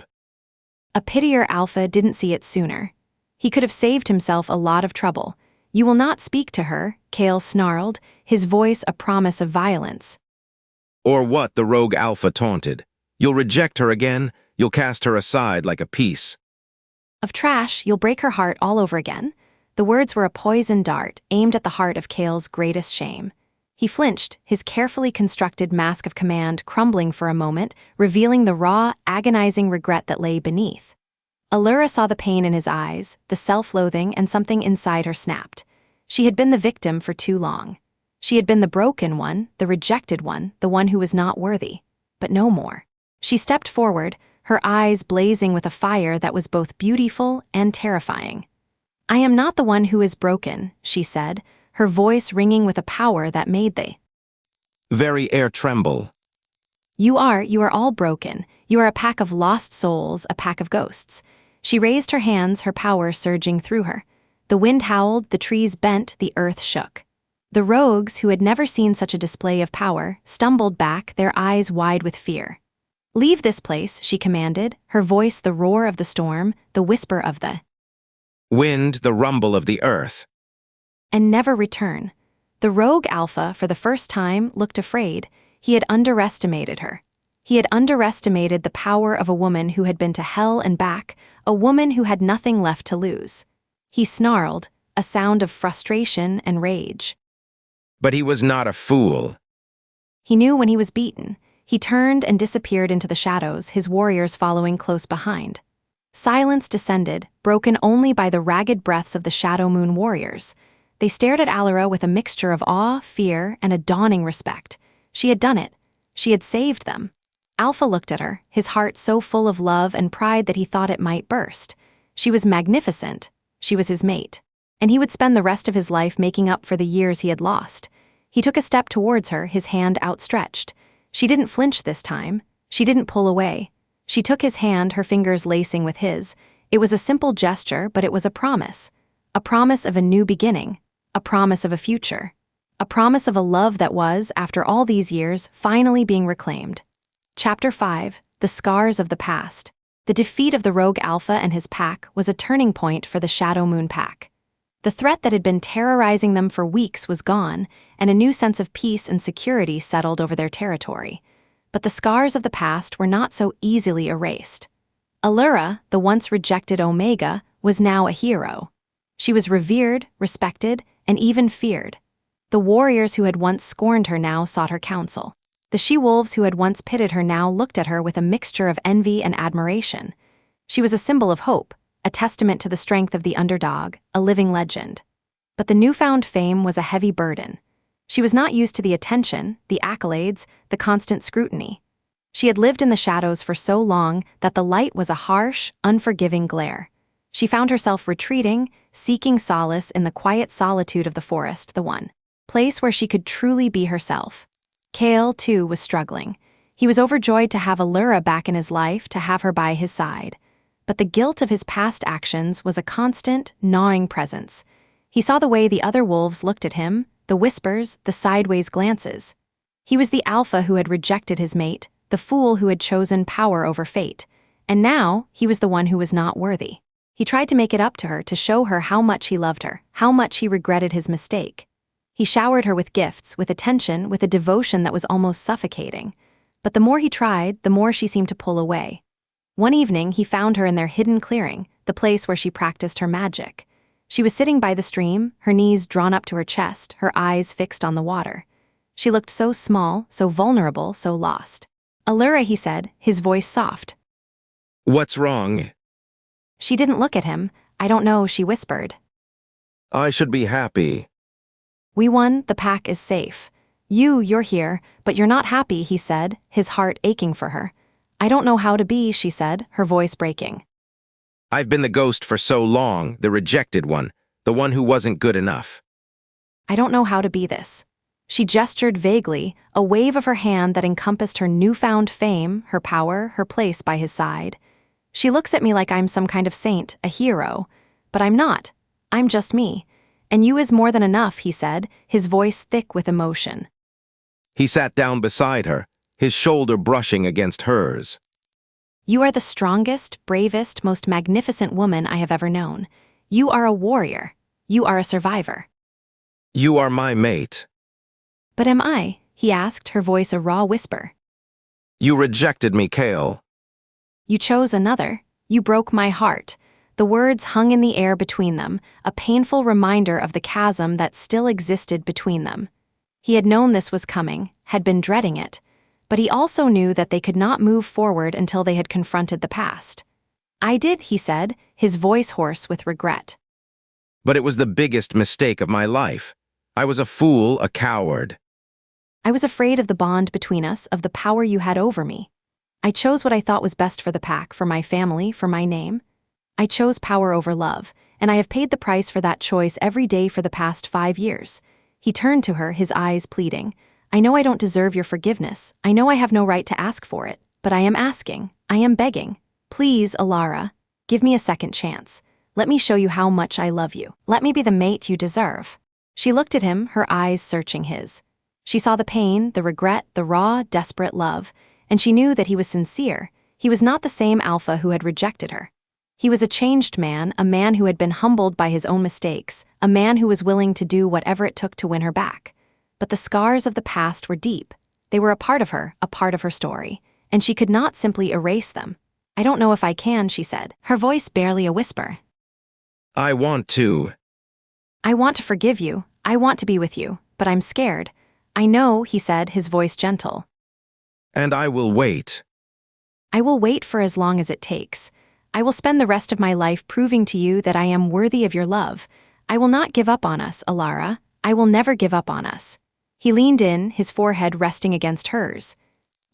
a pitier Alpha didn't see it sooner. He could have saved himself a lot of trouble. "You will not speak to her," Kael snarled, his voice a promise of violence. Or what, the rogue Alpha taunted. You'll reject her again, you'll cast her aside like a piece. "Of trash, you'll break her heart all over again." The words were a poisoned dart aimed at the heart of Kael's greatest shame. He flinched, his carefully constructed mask of command crumbling for a moment, revealing the raw, agonizing regret that lay beneath. Elara saw the pain in his eyes, the self-loathing, and something inside her snapped. She had been the victim for too long. She had been the broken one, the rejected one, the one who was not worthy. But no more. She stepped forward, her eyes blazing with a fire that was both beautiful and terrifying. "I am not the one who is broken," she said, her voice ringing with a power that made the Very air tremble. You are all broken. You are a pack of lost souls, a pack of ghosts." She raised her hands, her power surging through her. The wind howled, the trees bent, the earth shook. The rogues, who had never seen such a display of power, stumbled back, their eyes wide with fear. "Leave this place," she commanded, her voice the roar of the storm, the whisper of the Wind, the rumble of the earth. and never return. The rogue Alpha, for the first time, looked afraid. He had underestimated her. He had underestimated the power of a woman who had been to hell and back, a woman who had nothing left to lose. He snarled, a sound of frustration and rage. But he was not a fool. He knew when he was beaten. He turned and disappeared into the shadows, his warriors following close behind. Silence descended, broken only by the ragged breaths of the Shadowmoon warriors. They stared at Elara with a mixture of awe, fear, and a dawning respect. She had done it. She had saved them. Alpha looked at her, his heart so full of love and pride that he thought it might burst. She was magnificent. She was his mate. And he would spend the rest of his life making up for the years he had lost. He took a step towards her, his hand outstretched. She didn't flinch this time. She didn't pull away. She took his hand, her fingers lacing with his. It was a simple gesture, but it was a promise. A promise of a new beginning. A promise of a future. A promise of a love that was, after all these years, finally being reclaimed. Chapter 5. The Scars of the Past. The defeat of the rogue Alpha and his pack was a turning point for the Shadowmoon Pack. The threat that had been terrorizing them for weeks was gone, and a new sense of peace and security settled over their territory. But the scars of the past were not so easily erased. Elara, the once rejected Omega, was now a hero. She was revered, respected, and even feared. The warriors who had once scorned her now sought her counsel. The she-wolves who had once pitted her now looked at her with a mixture of envy and admiration. She was a symbol of hope, a testament to the strength of the underdog, a living legend. But the newfound fame was a heavy burden. She was not used to the attention, the accolades, the constant scrutiny. She had lived in the shadows for so long that the light was a harsh, unforgiving glare. She found herself retreating, seeking solace in the quiet solitude of the forest, the one place where she could truly be herself. Kael, too, was struggling. He was overjoyed to have Elara back in his life, to have her by his side. But the guilt of his past actions was a constant, gnawing presence. He saw the way the other wolves looked at him, the whispers, the sideways glances. He was the alpha who had rejected his mate, the fool who had chosen power over fate. And now, he was the one who was not worthy. He tried to make it up to her, to show her how much he loved her, how much he regretted his mistake. He showered her with gifts, with attention, with a devotion that was almost suffocating. But the more he tried, the more she seemed to pull away. One evening, he found her in their hidden clearing, the place where she practiced her magic. She was sitting by the stream, her knees drawn up to her chest, her eyes fixed on the water. She looked so small, so vulnerable, so lost. "Elara," he said, his voice soft. What's wrong? She didn't look at him. "I don't know," she whispered. I should be happy. "We won, the pack is safe. You're here, but you're not happy," he said, his heart aching for her. "I don't know how to be," she said, her voice breaking. I've been the ghost for so long, the rejected one, the one who wasn't good enough. "I don't know how to be this." She gestured vaguely, a wave of her hand that encompassed her newfound fame, her power, her place by his side. "She looks at me like I'm some kind of saint, a hero. But I'm not. I'm just me. And you is more than enough, he said, his voice thick with emotion. He sat down beside her, his shoulder brushing against hers. You are the strongest, bravest, most magnificent woman I have ever known. You are a warrior. You are a survivor. You are my mate. But am I? He asked, her voice a raw whisper. You rejected me, Kael. You chose another. You broke my heart. The words hung in the air between them, a painful reminder of the chasm that still existed between them. He had known this was coming, had been dreading it, but he also knew that they could not move forward until they had confronted the past. I did, he said, his voice hoarse with regret. But it was the biggest mistake of my life. I was a fool, a coward. I was afraid of the bond between us, of the power you had over me. I chose what I thought was best for the pack, for my family, for my name. I chose power over love, and I have paid the price for that choice every day for the past 5 years. He turned to her, his eyes pleading. I know I don't deserve your forgiveness. I know I have no right to ask for it, but I am asking. I am begging. Please, Elara, give me a second chance. Let me show you how much I love you. Let me be the mate you deserve. She looked at him, her eyes searching his. She saw the pain, the regret, the raw, desperate love, and she knew that he was sincere. He was not the same Alpha who had rejected her. He was a changed man, a man who had been humbled by his own mistakes, a man who was willing to do whatever it took to win her back. But the scars of the past were deep. They were a part of her story, and she could not simply erase them. I don't know if I can, she said, her voice barely a whisper. I want to. I want to forgive you. I want to be with you, but I'm scared. I know, he said, his voice gentle. And I will wait. I will wait for as long as it takes. I will spend the rest of my life proving to you that I am worthy of your love. I will not give up on us, Elara. I will never give up on us. He leaned in, his forehead resting against hers.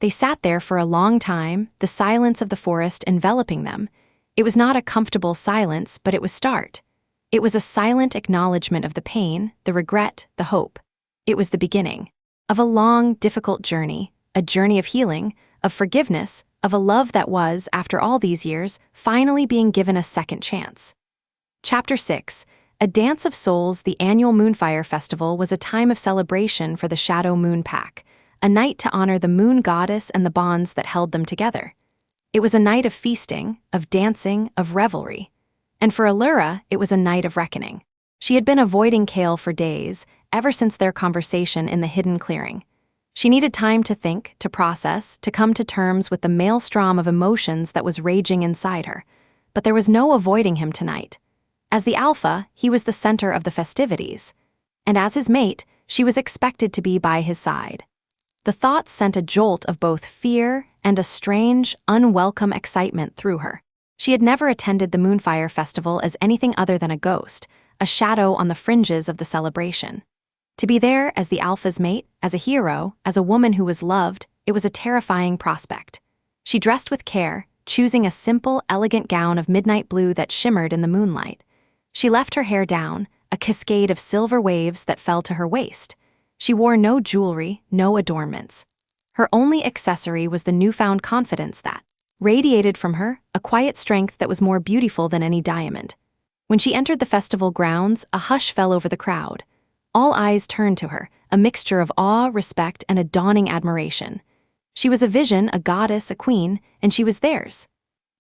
They sat there for a long time, the silence of the forest enveloping them. It was not a comfortable silence, but it was start. It was a silent acknowledgement of the pain, the regret, the hope. It was the beginning of a long, difficult journey, a journey of healing, of forgiveness, of a love that was, after all these years, finally being given a second chance. Chapter 6. A Dance of Souls. The annual Moonfire Festival was a time of celebration for the Shadowmoon Pack, a night to honor the moon goddess and the bonds that held them together. It was a night of feasting, of dancing, of revelry. And for Elara, it was a night of reckoning. She had been avoiding Kael for days, ever since their conversation in the hidden clearing. She needed time to think, to process, to come to terms with the maelstrom of emotions that was raging inside her. But there was no avoiding him tonight. As the Alpha, he was the center of the festivities. And as his mate, she was expected to be by his side. The thought sent a jolt of both fear and a strange, unwelcome excitement through her. She had never attended the Moonfire Festival as anything other than a ghost, a shadow on the fringes of the celebration. To be there as the Alpha's mate, as a hero, as a woman who was loved, it was a terrifying prospect. She dressed with care, choosing a simple, elegant gown of midnight blue that shimmered in the moonlight. She left her hair down, a cascade of silver waves that fell to her waist. She wore no jewelry, no adornments. Her only accessory was the newfound confidence that radiated from her, a quiet strength that was more beautiful than any diamond. When she entered the festival grounds, a hush fell over the crowd. All eyes turned to her, a mixture of awe, respect, and a dawning admiration. She was a vision, a goddess, a queen, and she was theirs.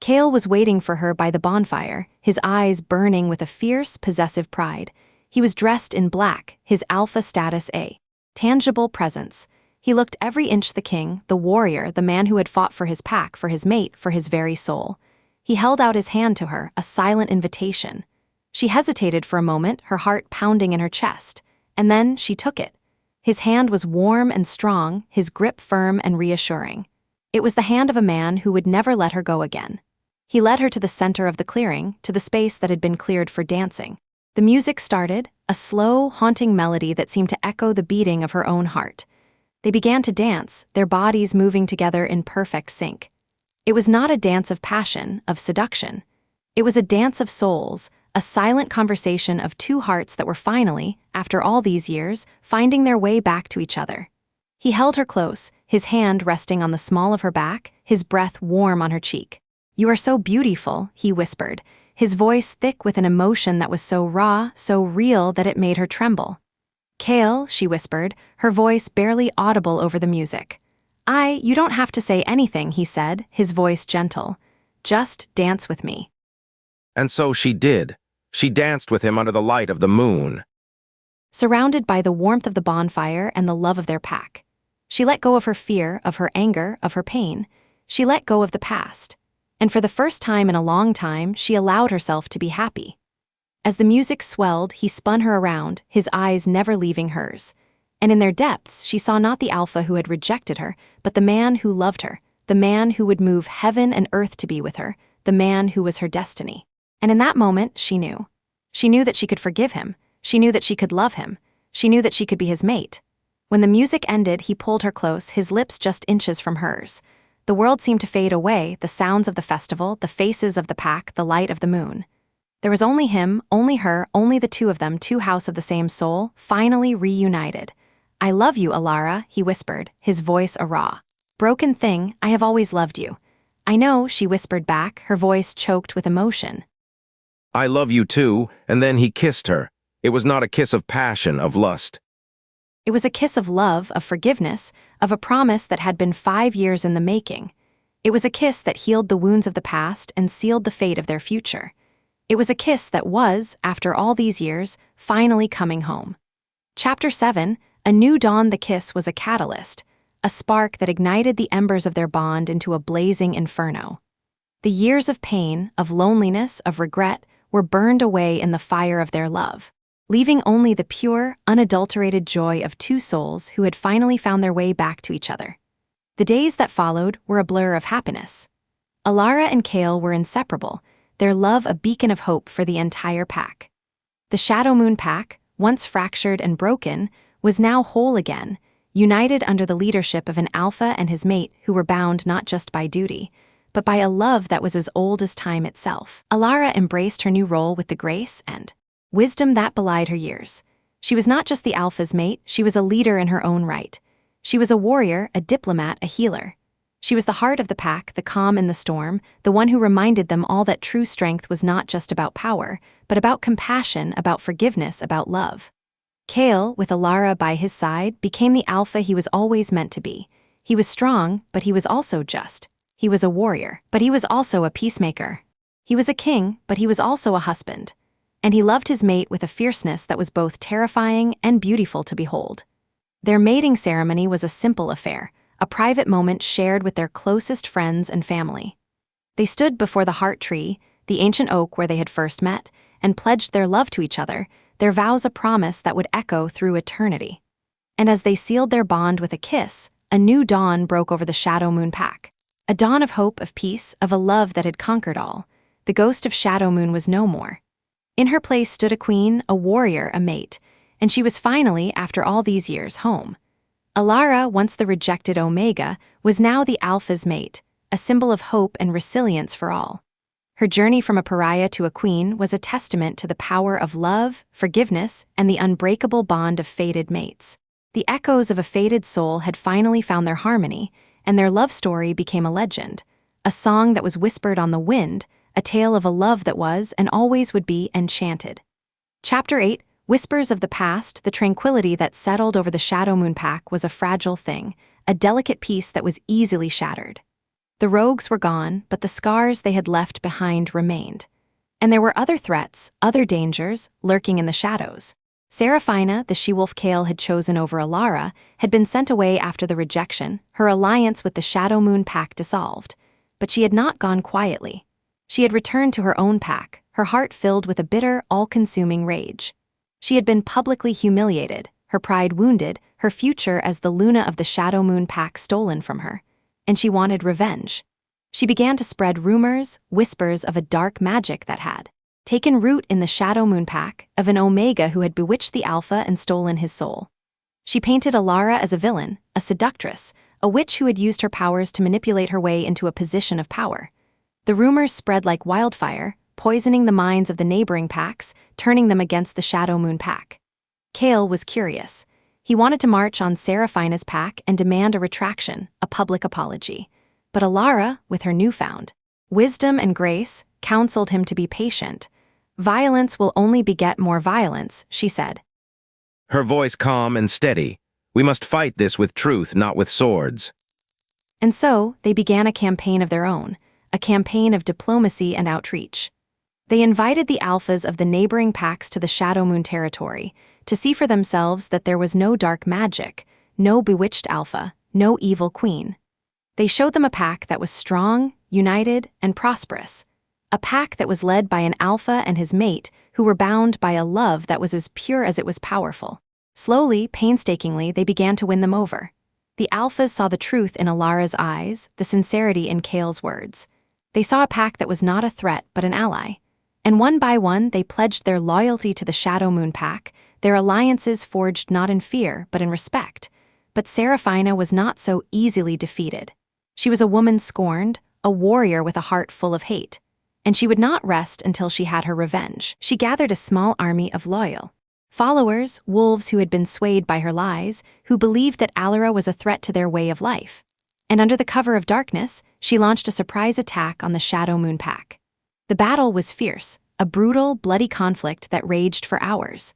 Kael was waiting for her by the bonfire, his eyes burning with a fierce, possessive pride. He was dressed in black, his Alpha status a tangible presence. He looked every inch the king, the warrior, the man who had fought for his pack, for his mate, for his very soul. He held out his hand to her, a silent invitation. She hesitated for a moment, her heart pounding in her chest, and then she took it. His hand was warm and strong, his grip firm and reassuring. It was the hand of a man who would never let her go again. He led her to the center of the clearing, to the space that had been cleared for dancing. The music started, a slow, haunting melody that seemed to echo the beating of her own heart. They began to dance, their bodies moving together in perfect sync. It was not a dance of passion, of seduction. It was a dance of souls, a silent conversation of two hearts that were finally, after all these years, finding their way back to each other. He held her close, his hand resting on the small of her back, his breath warm on her cheek. "You are so beautiful," he whispered, his voice thick with an emotion that was so raw, so real that it made her tremble. "Kael," she whispered, her voice barely audible over the music. You don't have to say anything," he said, his voice gentle. "Just dance with me." And so she did. She danced with him under the light of the moon. Surrounded by the warmth of the bonfire and the love of their pack. She let go of her fear, of her anger, of her pain. She let go of the past. And for the first time in a long time, she allowed herself to be happy. As the music swelled, he spun her around, his eyes never leaving hers. And in their depths, she saw not the alpha who had rejected her, but the man who loved her, the man who would move heaven and earth to be with her, the man who was her destiny. And in that moment, she knew. She knew that she could forgive him. She knew that she could love him. She knew that she could be his mate. When the music ended, he pulled her close, his lips just inches from hers. The world seemed to fade away, the sounds of the festival, the faces of the pack, the light of the moon. There was only him, only her, only the two of them, two house of the same soul, finally reunited. "I love you, Elara," he whispered, his voice a raw. "Broken thing, I have always loved you." "I know," she whispered back, her voice choked with emotion. "I love you too," and then he kissed her. It was not a kiss of passion, of lust. It was a kiss of love, of forgiveness, of a promise that had been 5 years in the making. It was a kiss that healed the wounds of the past and sealed the fate of their future. It was a kiss that was, after all these years, finally coming home. Chapter 7, A New Dawn. The kiss was a catalyst, a spark that ignited the embers of their bond into a blazing inferno. The years of pain, of loneliness, of regret were burned away in the fire of their love, leaving only the pure, unadulterated joy of two souls who had finally found their way back to each other. The days that followed were a blur of happiness. Elara and Kael were inseparable, their love a beacon of hope for the entire pack. The Shadowmoon Pack, once fractured and broken, was now whole again, united under the leadership of an alpha and his mate who were bound not just by duty, but by a love that was as old as time itself. Elara embraced her new role with the grace and wisdom that belied her years. She was not just the alpha's mate, she was a leader in her own right. She was a warrior, a diplomat, a healer. She was the heart of the pack, the calm in the storm, the one who reminded them all that true strength was not just about power, but about compassion, about forgiveness, about love. Kael, with Elara by his side, became the alpha he was always meant to be. He was strong, but he was also just. He was a warrior, but he was also a peacemaker. He was a king, but he was also a husband. And he loved his mate with a fierceness that was both terrifying and beautiful to behold. Their mating ceremony was a simple affair, a private moment shared with their closest friends and family. They stood before the heart tree, the ancient oak where they had first met, and pledged their love to each other, their vows a promise that would echo through eternity. And as they sealed their bond with a kiss, a new dawn broke over the Shadowmoon Pack. A dawn of hope, of peace, of a love that had conquered all. The ghost of Shadowmoon was no more. In her place stood a queen, a warrior, a mate, and she was finally, after all these years, home. Elara, once the rejected Omega, was now the Alpha's mate, a symbol of hope and resilience for all. Her journey from a pariah to a queen was a testament to the power of love, forgiveness, and the unbreakable bond of fated mates. The echoes of a fated soul had finally found their harmony, and their love story became a legend, a song that was whispered on the wind, a tale of a love that was and always would be enchanted. Chapter 8, Whispers of the Past. The tranquility that settled over the Shadowmoon Pack was a fragile thing, a delicate piece that was easily shattered. The rogues were gone, but the scars they had left behind remained. And there were other threats, other dangers, lurking in the shadows. Seraphina, the she-wolf Kael had chosen over Elara, had been sent away after the rejection, her alliance with the Shadowmoon Pack dissolved. But she had not gone quietly. She had returned to her own pack, her heart filled with a bitter, all-consuming rage. She had been publicly humiliated, her pride wounded, her future as the Luna of the Shadowmoon Pack stolen from her. And she wanted revenge. She began to spread rumors, whispers of a dark magic that had taken root in the Shadowmoon Pack, of an Omega who had bewitched the Alpha and stolen his soul. She painted Elara as a villain, a seductress, a witch who had used her powers to manipulate her way into a position of power. The rumors spread like wildfire, poisoning the minds of the neighboring packs, turning them against the Shadowmoon Pack. Kael was curious. He wanted to march on Seraphina's pack and demand a retraction, a public apology. But Elara, with her newfound wisdom and grace, counseled him to be patient. "Violence will only beget more violence," she said. Her voice calm and steady. "We must fight this with truth, not with swords." And so, they began a campaign of their own, a campaign of diplomacy and outreach. They invited the alphas of the neighboring packs to the Shadowmoon territory to see for themselves that there was no dark magic, no bewitched alpha, no evil queen. They showed them a pack that was strong, united, and prosperous. A pack that was led by an alpha and his mate who were bound by a love that was as pure as it was powerful. Slowly, painstakingly, they began to win them over. The alphas saw the truth in Elara's eyes, the sincerity in Kael's words. They saw a pack that was not a threat but an ally. And one by one, they pledged their loyalty to the Shadowmoon Pack, their alliances forged not in fear but in respect. But Seraphina was not so easily defeated. She was a woman scorned, a warrior with a heart full of hate. And she would not rest until she had her revenge. She gathered a small army of loyal followers, wolves who had been swayed by her lies, who believed that Elara was a threat to their way of life. And under the cover of darkness, she launched a surprise attack on the Shadowmoon Pack. The battle was fierce, a brutal, bloody conflict that raged for hours.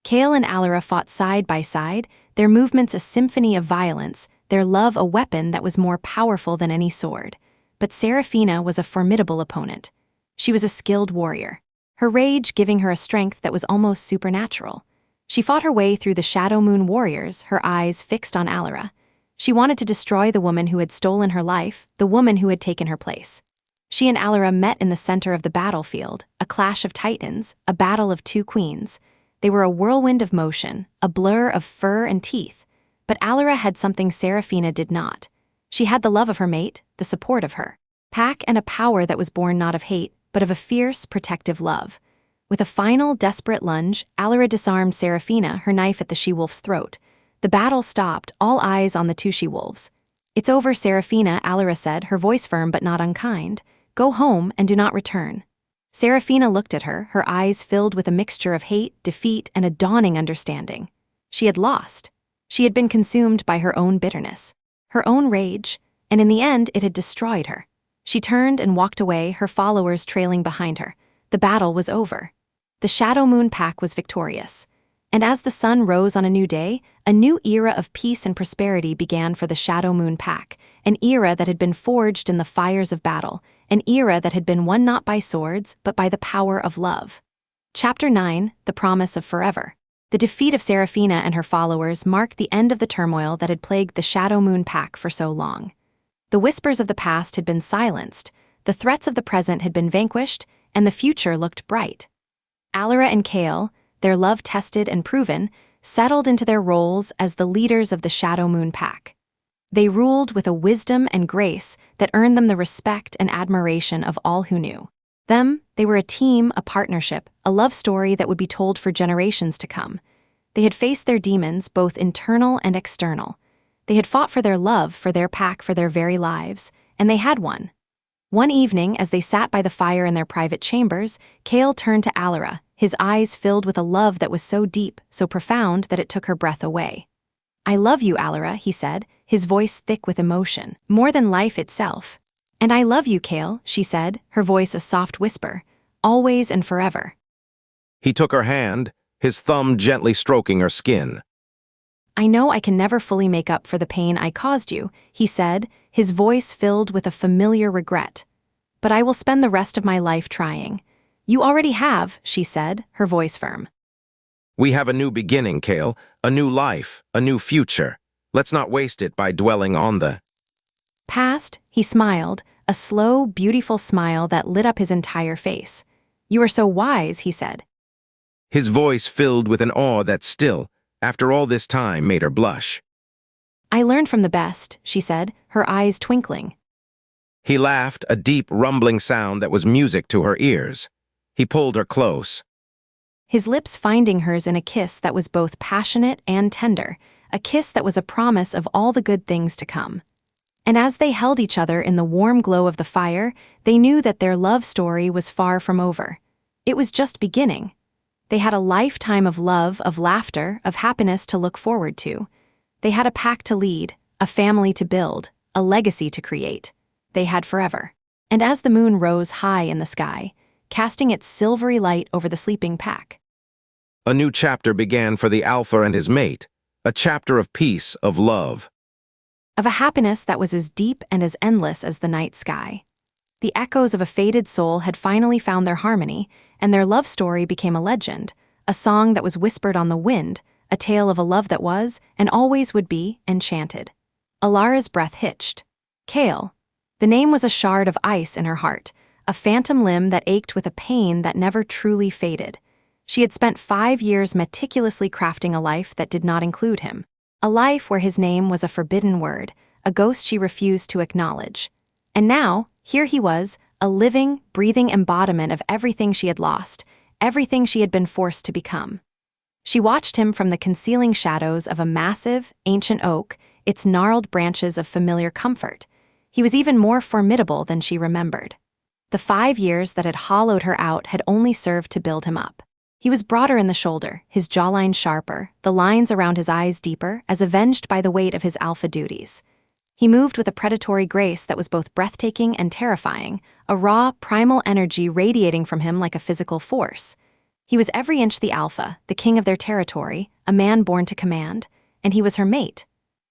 Kael and Elara fought side by side, their movements a symphony of violence, their love a weapon that was more powerful than any sword. But Seraphina was a formidable opponent. She was a skilled warrior, her rage giving her a strength that was almost supernatural. She fought her way through the Shadowmoon warriors, her eyes fixed on Elara. She wanted to destroy the woman who had stolen her life, the woman who had taken her place. She and Elara met in the center of the battlefield, a clash of titans, a battle of two queens. They were a whirlwind of motion, a blur of fur and teeth. But Elara had something Seraphina did not. She had the love of her mate, the support of her pack, and a power that was born not of hate, but of a fierce, protective love. With a final, desperate lunge, Elara disarmed Seraphina, her knife at the she-wolf's throat. The battle stopped, all eyes on the two she-wolves. "It's over, Seraphina," Elara said, her voice firm but not unkind. "Go home and do not return." Seraphina looked at her, her eyes filled with a mixture of hate, defeat, and a dawning understanding. She had lost. She had been consumed by her own bitterness, her own rage, and in the end it had destroyed her. She turned and walked away, her followers trailing behind her. The battle was over. The Shadowmoon Pack was victorious. And as the sun rose on a new day, a new era of peace and prosperity began for the Shadowmoon Pack, an era that had been forged in the fires of battle, an era that had been won not by swords, but by the power of love. Chapter 9, The Promise of Forever. The defeat of Seraphina and her followers marked the end of the turmoil that had plagued the Shadowmoon Pack for so long. The whispers of the past had been silenced, the threats of the present had been vanquished, and the future looked bright. Elara and Kael, their love tested and proven, settled into their roles as the leaders of the Shadowmoon Pack. They ruled with a wisdom and grace that earned them the respect and admiration of all who knew them. They were a team, a partnership, a love story that would be told for generations to come. They had faced their demons, both internal and external. They had fought for their love, for their pack, for their very lives, and they had won. One evening, as they sat by the fire in their private chambers, Kael turned to Elara, his eyes filled with a love that was so deep, so profound that it took her breath away. "I love you, Elara," he said, his voice thick with emotion, more than life itself. "And I love you, Kael," she said, her voice a soft whisper, "always and forever." He took her hand, his thumb gently stroking her skin. "I know I can never fully make up for the pain I caused you," he said, his voice filled with a familiar regret. "But I will spend the rest of my life trying." "You already have," she said, her voice firm. "We have a new beginning, Kael, a new life, a new future. Let's not waste it by dwelling on the past." He smiled, a slow, beautiful smile that lit up his entire face. "You are so wise," he said. His voice filled with an awe that still, after all this time, made her blush. "I learned from the best," she said, her eyes twinkling. He laughed, a deep, rumbling sound that was music to her ears. He pulled her close. His lips finding hers in a kiss that was both passionate and tender, a kiss that was a promise of all the good things to come. And as they held each other in the warm glow of the fire, they knew that their love story was far from over. It was just beginning. They had a lifetime of love, of laughter, of happiness to look forward to. They had a pack to lead, a family to build, a legacy to create. They had forever. And as the moon rose high in the sky, casting its silvery light over the sleeping pack, A new chapter began for the alpha and his mate, a chapter of peace, of love. of a happiness that was as deep and as endless as the night sky. The echoes of a fated soul had finally found their harmony, and their love story became a legend, a song that was whispered on the wind, a tale of a love that was, and always would be, enchanted. Elara's breath hitched. Kael. The name was a shard of ice in her heart, a phantom limb that ached with a pain that never truly faded. She had spent 5 years meticulously crafting a life that did not include him, a life where his name was a forbidden word, a ghost she refused to acknowledge. And now, here he was, a living, breathing embodiment of everything she had lost, everything she had been forced to become. She watched him from the concealing shadows of a massive, ancient oak, its gnarled branches of familiar comfort. He was even more formidable than she remembered. The 5 years that had hollowed her out had only served to build him up. He was broader in the shoulder, his jawline sharper, the lines around his eyes deeper, as avenged by the weight of his alpha duties. He moved with a predatory grace that was both breathtaking and terrifying, a raw, primal energy radiating from him like a physical force. He was every inch the alpha, the king of their territory, a man born to command, and he was her mate.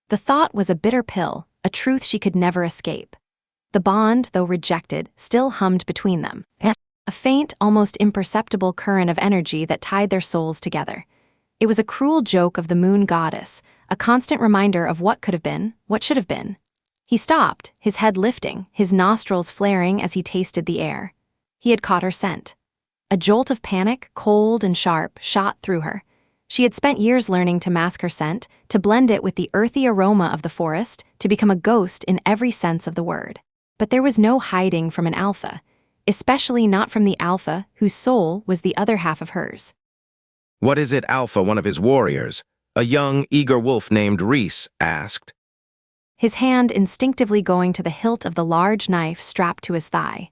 The thought was a bitter pill, a truth she could never escape. The bond, though rejected, still hummed between them, a faint, almost imperceptible current of energy that tied their souls together. It was a cruel joke of the moon goddess, a constant reminder of what could have been, what should have been. He stopped, his head lifting, his nostrils flaring as he tasted the air. He had caught her scent. A jolt of panic, cold and sharp, shot through her. She had spent years learning to mask her scent, to blend it with the earthy aroma of the forest, to become a ghost in every sense of the word. But there was no hiding from an alpha, especially not from the alpha whose soul was the other half of hers. What is it, Alpha, one of his warriors, a young, eager wolf named Reese, asked. His hand instinctively going to the hilt of the large knife strapped to his thigh.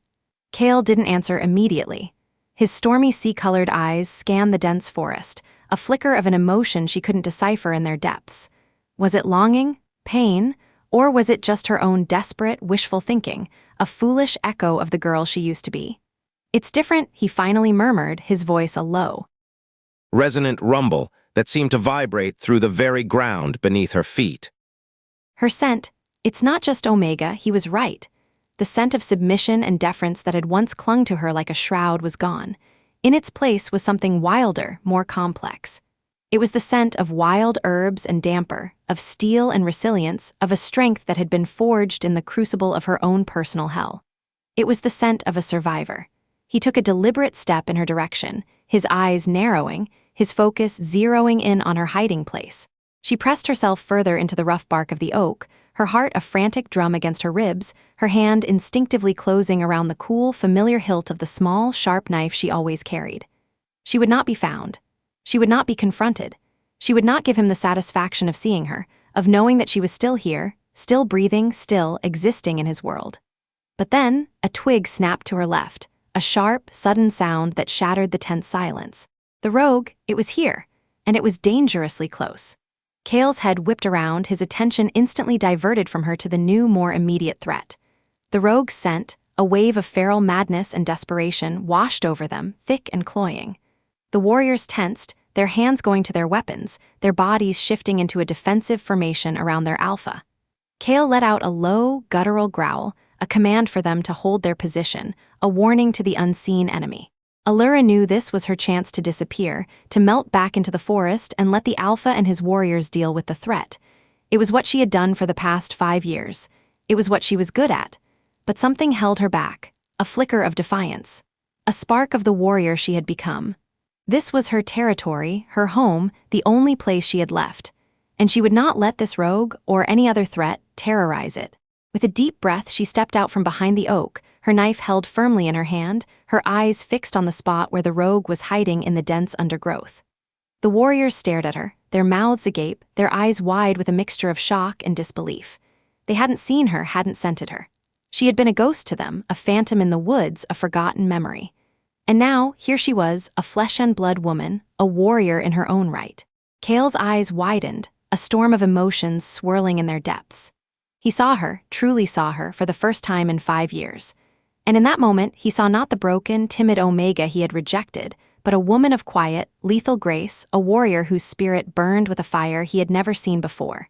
Kael didn't answer immediately. His stormy sea-colored eyes scanned the dense forest, a flicker of an emotion she couldn't decipher in their depths. Was it longing, pain, or was it just her own desperate, wishful thinking, a foolish echo of the girl she used to be? It's different, he finally murmured, his voice a low, resonant rumble that seemed to vibrate through the very ground beneath her feet. Her scent, it's not just Omega, he was right. The scent of submission and deference that had once clung to her like a shroud was gone. In its place was something wilder, more complex. It was the scent of wild herbs and damper, of steel and resilience, of a strength that had been forged in the crucible of her own personal hell. It was the scent of a survivor. He took a deliberate step in her direction, his eyes narrowing, his focus zeroing in on her hiding place. She pressed herself further into the rough bark of the oak, her heart a frantic drum against her ribs, her hand instinctively closing around the cool, familiar hilt of the small, sharp knife she always carried. She would not be found. She would not be confronted. She would not give him the satisfaction of seeing her, of knowing that she was still here, still breathing, still existing in his world. But then, a twig snapped to her left, a sharp, sudden sound that shattered the tense silence. The rogue, it was here, and it was dangerously close. Kael's head whipped around, his attention instantly diverted from her to the new, more immediate threat. The rogue's scent, a wave of feral madness and desperation, washed over them, thick and cloying. The warriors tensed, their hands going to their weapons, their bodies shifting into a defensive formation around their alpha. Kael let out a low, guttural growl, a command for them to hold their position, a warning to the unseen enemy. Elara knew this was her chance to disappear, to melt back into the forest and let the alpha and his warriors deal with the threat. It was what she had done for the past 5 years. It was what she was good at. But something held her back, a flicker of defiance, a spark of the warrior she had become. This was her territory, her home, the only place she had left. And she would not let this rogue, or any other threat, terrorize it. With a deep breath, she stepped out from behind the oak, her knife held firmly in her hand, her eyes fixed on the spot where the rogue was hiding in the dense undergrowth. The warriors stared at her, their mouths agape, their eyes wide with a mixture of shock and disbelief. They hadn't seen her, hadn't scented her. She had been a ghost to them, a phantom in the woods, a forgotten memory. And now, here she was, a flesh-and-blood woman, a warrior in her own right. Kael's eyes widened, a storm of emotions swirling in their depths. He saw her, truly saw her, for the first time in 5 years. And in that moment, he saw not the broken, timid Omega he had rejected, but a woman of quiet, lethal grace, a warrior whose spirit burned with a fire he had never seen before.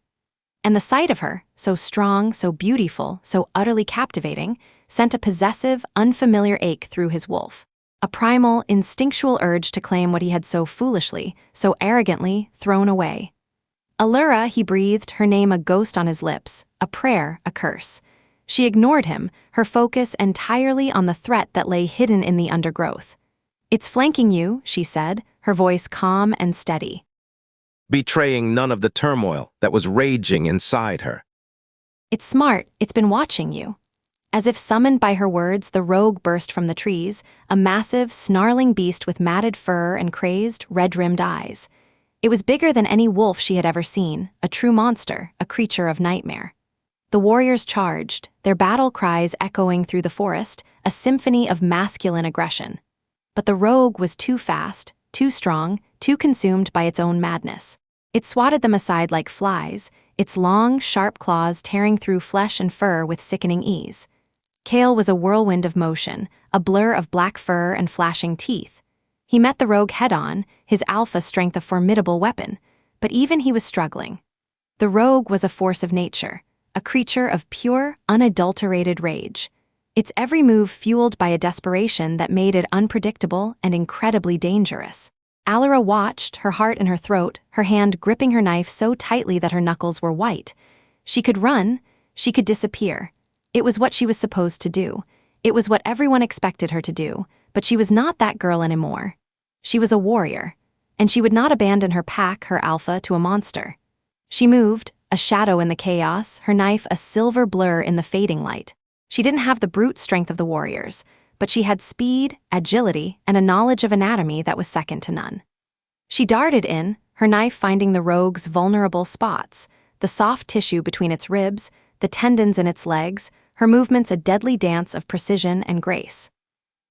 And the sight of her, so strong, so beautiful, so utterly captivating, sent a possessive, unfamiliar ache through his wolf. A primal, instinctual urge to claim what he had so foolishly, so arrogantly, thrown away. Elara, he breathed, her name a ghost on his lips, a prayer, a curse. She ignored him, her focus entirely on the threat that lay hidden in the undergrowth. "It's flanking you," she said, her voice calm and steady. Betraying none of the turmoil that was raging inside her. "It's smart, it's been watching you." As if summoned by her words, the rogue burst from the trees, a massive, snarling beast with matted fur and crazed, red-rimmed eyes. It was bigger than any wolf she had ever seen, a true monster, a creature of nightmare. The warriors charged, their battle cries echoing through the forest, a symphony of masculine aggression. But the rogue was too fast, too strong, too consumed by its own madness. It swatted them aside like flies, its long, sharp claws tearing through flesh and fur with sickening ease. Kael was a whirlwind of motion, a blur of black fur and flashing teeth. He met the rogue head-on, his alpha strength a formidable weapon, but even he was struggling. The rogue was a force of nature, a creature of pure, unadulterated rage. Its every move fueled by a desperation that made it unpredictable and incredibly dangerous. Elara watched, her heart in her throat, her hand gripping her knife so tightly that her knuckles were white. She could run, she could disappear. It was what she was supposed to do. It was what everyone expected her to do, but she was not that girl anymore. She was a warrior, and she would not abandon her pack, her alpha, to a monster. She moved, a shadow in the chaos, her knife a silver blur in the fading light. She didn't have the brute strength of the warriors, but she had speed, agility, and a knowledge of anatomy that was second to none. She darted in, her knife finding the rogue's vulnerable spots, the soft tissue between its ribs, the tendons in its legs, her movements a deadly dance of precision and grace.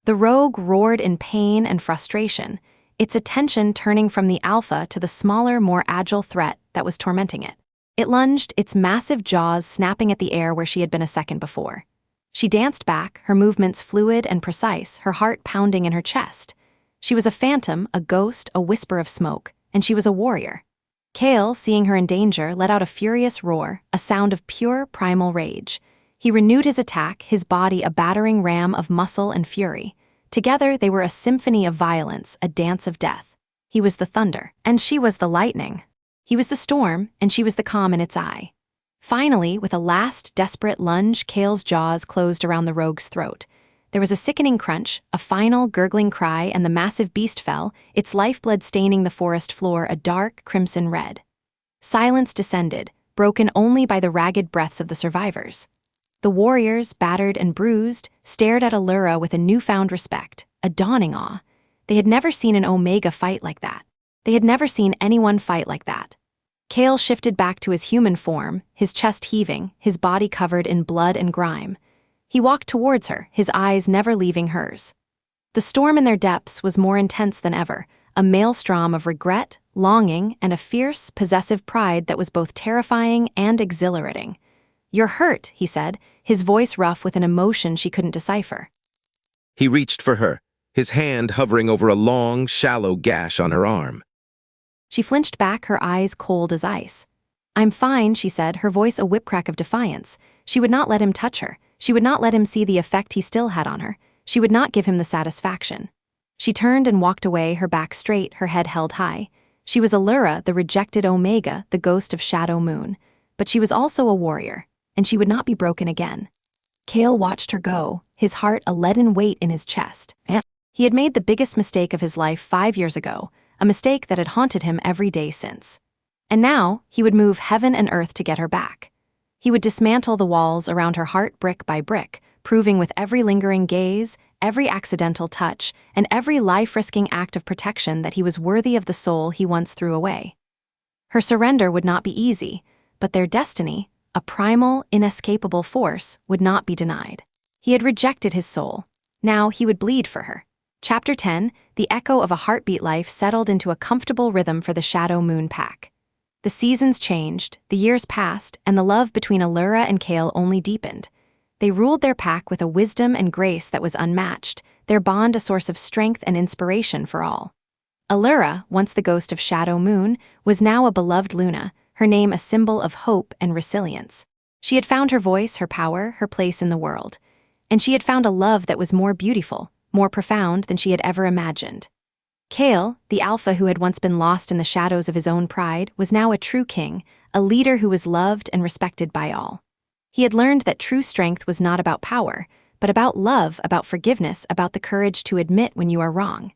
The rogue roared in pain and frustration, its attention turning from the alpha to the smaller, more agile threat that was tormenting it. It lunged, its massive jaws snapping at the air where she had been a second before. She danced back, her movements fluid and precise, her heart pounding in her chest. She was a phantom, a ghost, a whisper of smoke, and she was a warrior. Kael, seeing her in danger, let out a furious roar, a sound of pure, primal rage. He renewed his attack, his body a battering ram of muscle and fury. Together, they were a symphony of violence, a dance of death. He was the thunder, and she was the lightning. He was the storm, and she was the calm in its eye. Finally, with a last, desperate lunge, Kael's jaws closed around the rogue's throat. There was a sickening crunch, a final, gurgling cry, and the massive beast fell, its lifeblood staining the forest floor a dark, crimson red. Silence descended, broken only by the ragged breaths of the survivors. The warriors, battered and bruised, stared at Elara with a newfound respect, a dawning awe. They had never seen an Omega fight like that. They had never seen anyone fight like that. Kael shifted back to his human form, his chest heaving, his body covered in blood and grime. He walked towards her, his eyes never leaving hers. The storm in their depths was more intense than ever, a maelstrom of regret, longing, and a fierce, possessive pride that was both terrifying and exhilarating. "You're hurt," he said, his voice rough with an emotion she couldn't decipher. He reached for her, his hand hovering over a long, shallow gash on her arm. She flinched back, her eyes cold as ice. "I'm fine," she said, her voice a whipcrack of defiance. She would not let him touch her. She would not let him see the effect he still had on her. She would not give him the satisfaction. She turned and walked away, her back straight, her head held high. She was Elara, the rejected Omega, the ghost of Shadowmoon. But she was also a warrior, and she would not be broken again. Kael watched her go, his heart a leaden weight in his chest. He had made the biggest mistake of his life 5 years ago, a mistake that had haunted him every day since. And now, he would move heaven and earth to get her back. He would dismantle the walls around her heart brick by brick, proving with every lingering gaze, every accidental touch, and every life-risking act of protection that he was worthy of the soul he once threw away. Her surrender would not be easy, but their destiny, a primal, inescapable force, would not be denied. He had rejected his soul. Now he would bleed for her. Chapter 10, the echo of a heartbeat life settled into a comfortable rhythm for the Shadowmoon Pack. The seasons changed, the years passed, and the love between Elara and Kael only deepened. They ruled their pack with a wisdom and grace that was unmatched, their bond a source of strength and inspiration for all. Elara, once the ghost of Shadowmoon, was now a beloved Luna, her name a symbol of hope and resilience. She had found her voice, her power, her place in the world. And she had found a love that was more beautiful, more profound than she had ever imagined. Kael, the alpha who had once been lost in the shadows of his own pride, was now a true king, a leader who was loved and respected by all. He had learned that true strength was not about power, but about love, about forgiveness, about the courage to admit when you are wrong.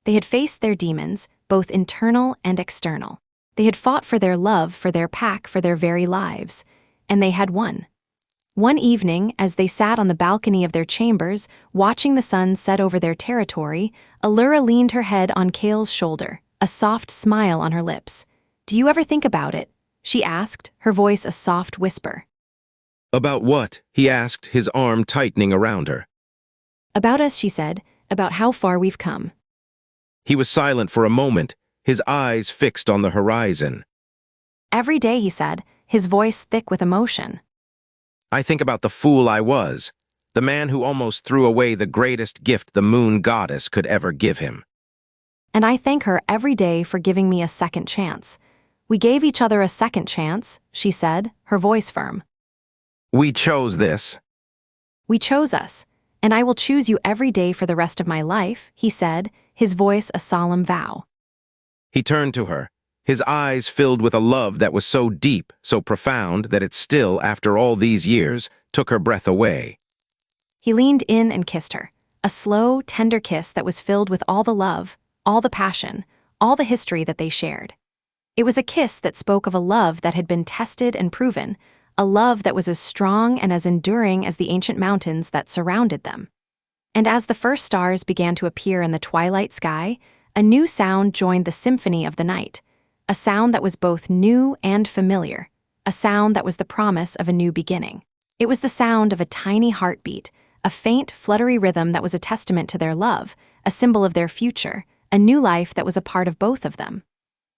They had faced their demons, both internal and external. They had fought for their love, for their pack, for their very lives. And they had won. One evening, as they sat on the balcony of their chambers, watching the sun set over their territory, Elara leaned her head on Kael's shoulder, a soft smile on her lips. "Do you ever think about it?" she asked, her voice a soft whisper. About what? He asked, his arm tightening around her. "About us," she said, "about how far we've come." He was silent for a moment, his eyes fixed on the horizon. "Every day," he said, his voice thick with emotion. I think about the fool I was, the man who almost threw away the greatest gift the moon goddess could ever give him. "And I thank her every day for giving me a second chance. We gave each other a second chance," she said, her voice firm. We chose this. "We chose us, and I will choose you every day for the rest of my life," he said, his voice a solemn vow. He turned to her, his eyes filled with a love that was so deep, so profound, that it still, after all these years, took her breath away. He leaned in and kissed her, a slow, tender kiss that was filled with all the love, all the passion, all the history that they shared. It was a kiss that spoke of a love that had been tested and proven, a love that was as strong and as enduring as the ancient mountains that surrounded them. And as the first stars began to appear in the twilight sky, a new sound joined the symphony of the night, a sound that was both new and familiar, a sound that was the promise of a new beginning. It was the sound of a tiny heartbeat, a faint, fluttery rhythm that was a testament to their love, a symbol of their future, a new life that was a part of both of them.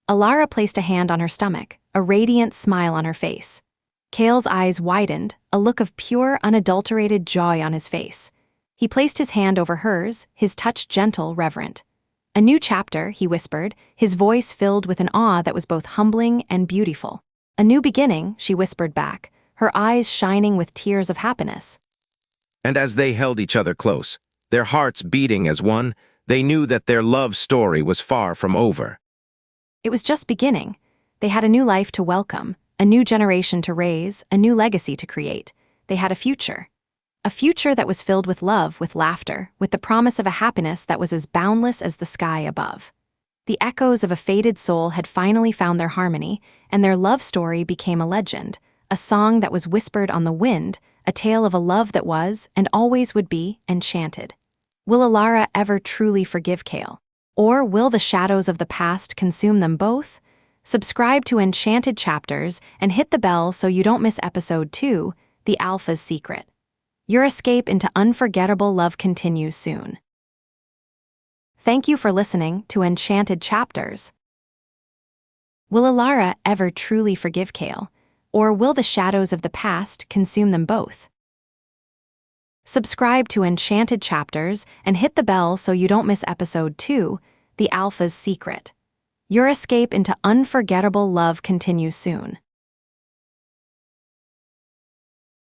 Elara placed a hand on her stomach, a radiant smile on her face. Kael's eyes widened, a look of pure, unadulterated joy on his face. He placed his hand over hers, his touch gentle, reverent. "A new chapter," he whispered, his voice filled with an awe that was both humbling and beautiful. "A new beginning," she whispered back, her eyes shining with tears of happiness. And as they held each other close, their hearts beating as one, they knew that their love story was far from over. It was just beginning. They had a new life to welcome, a new generation to raise, a new legacy to create. They had a future. A future that was filled with love, with laughter, with the promise of a happiness that was as boundless as the sky above. The echoes of a faded soul had finally found their harmony, and their love story became a legend, a song that was whispered on the wind, a tale of a love that was, and always would be, enchanted. Will Elara ever truly forgive Kael? Or will the shadows of the past consume them both? Subscribe to Enchanted Chapters and hit the bell so you don't miss episode 2, The Alpha's Secret. Your escape into unforgettable love continues soon. Thank you for listening to Enchanted Chapters. Will Elara ever truly forgive Kael, or will the shadows of the past consume them both? Subscribe to Enchanted Chapters and hit the bell so you don't miss episode 2, The Alpha's Secret. Your escape into unforgettable love continues soon.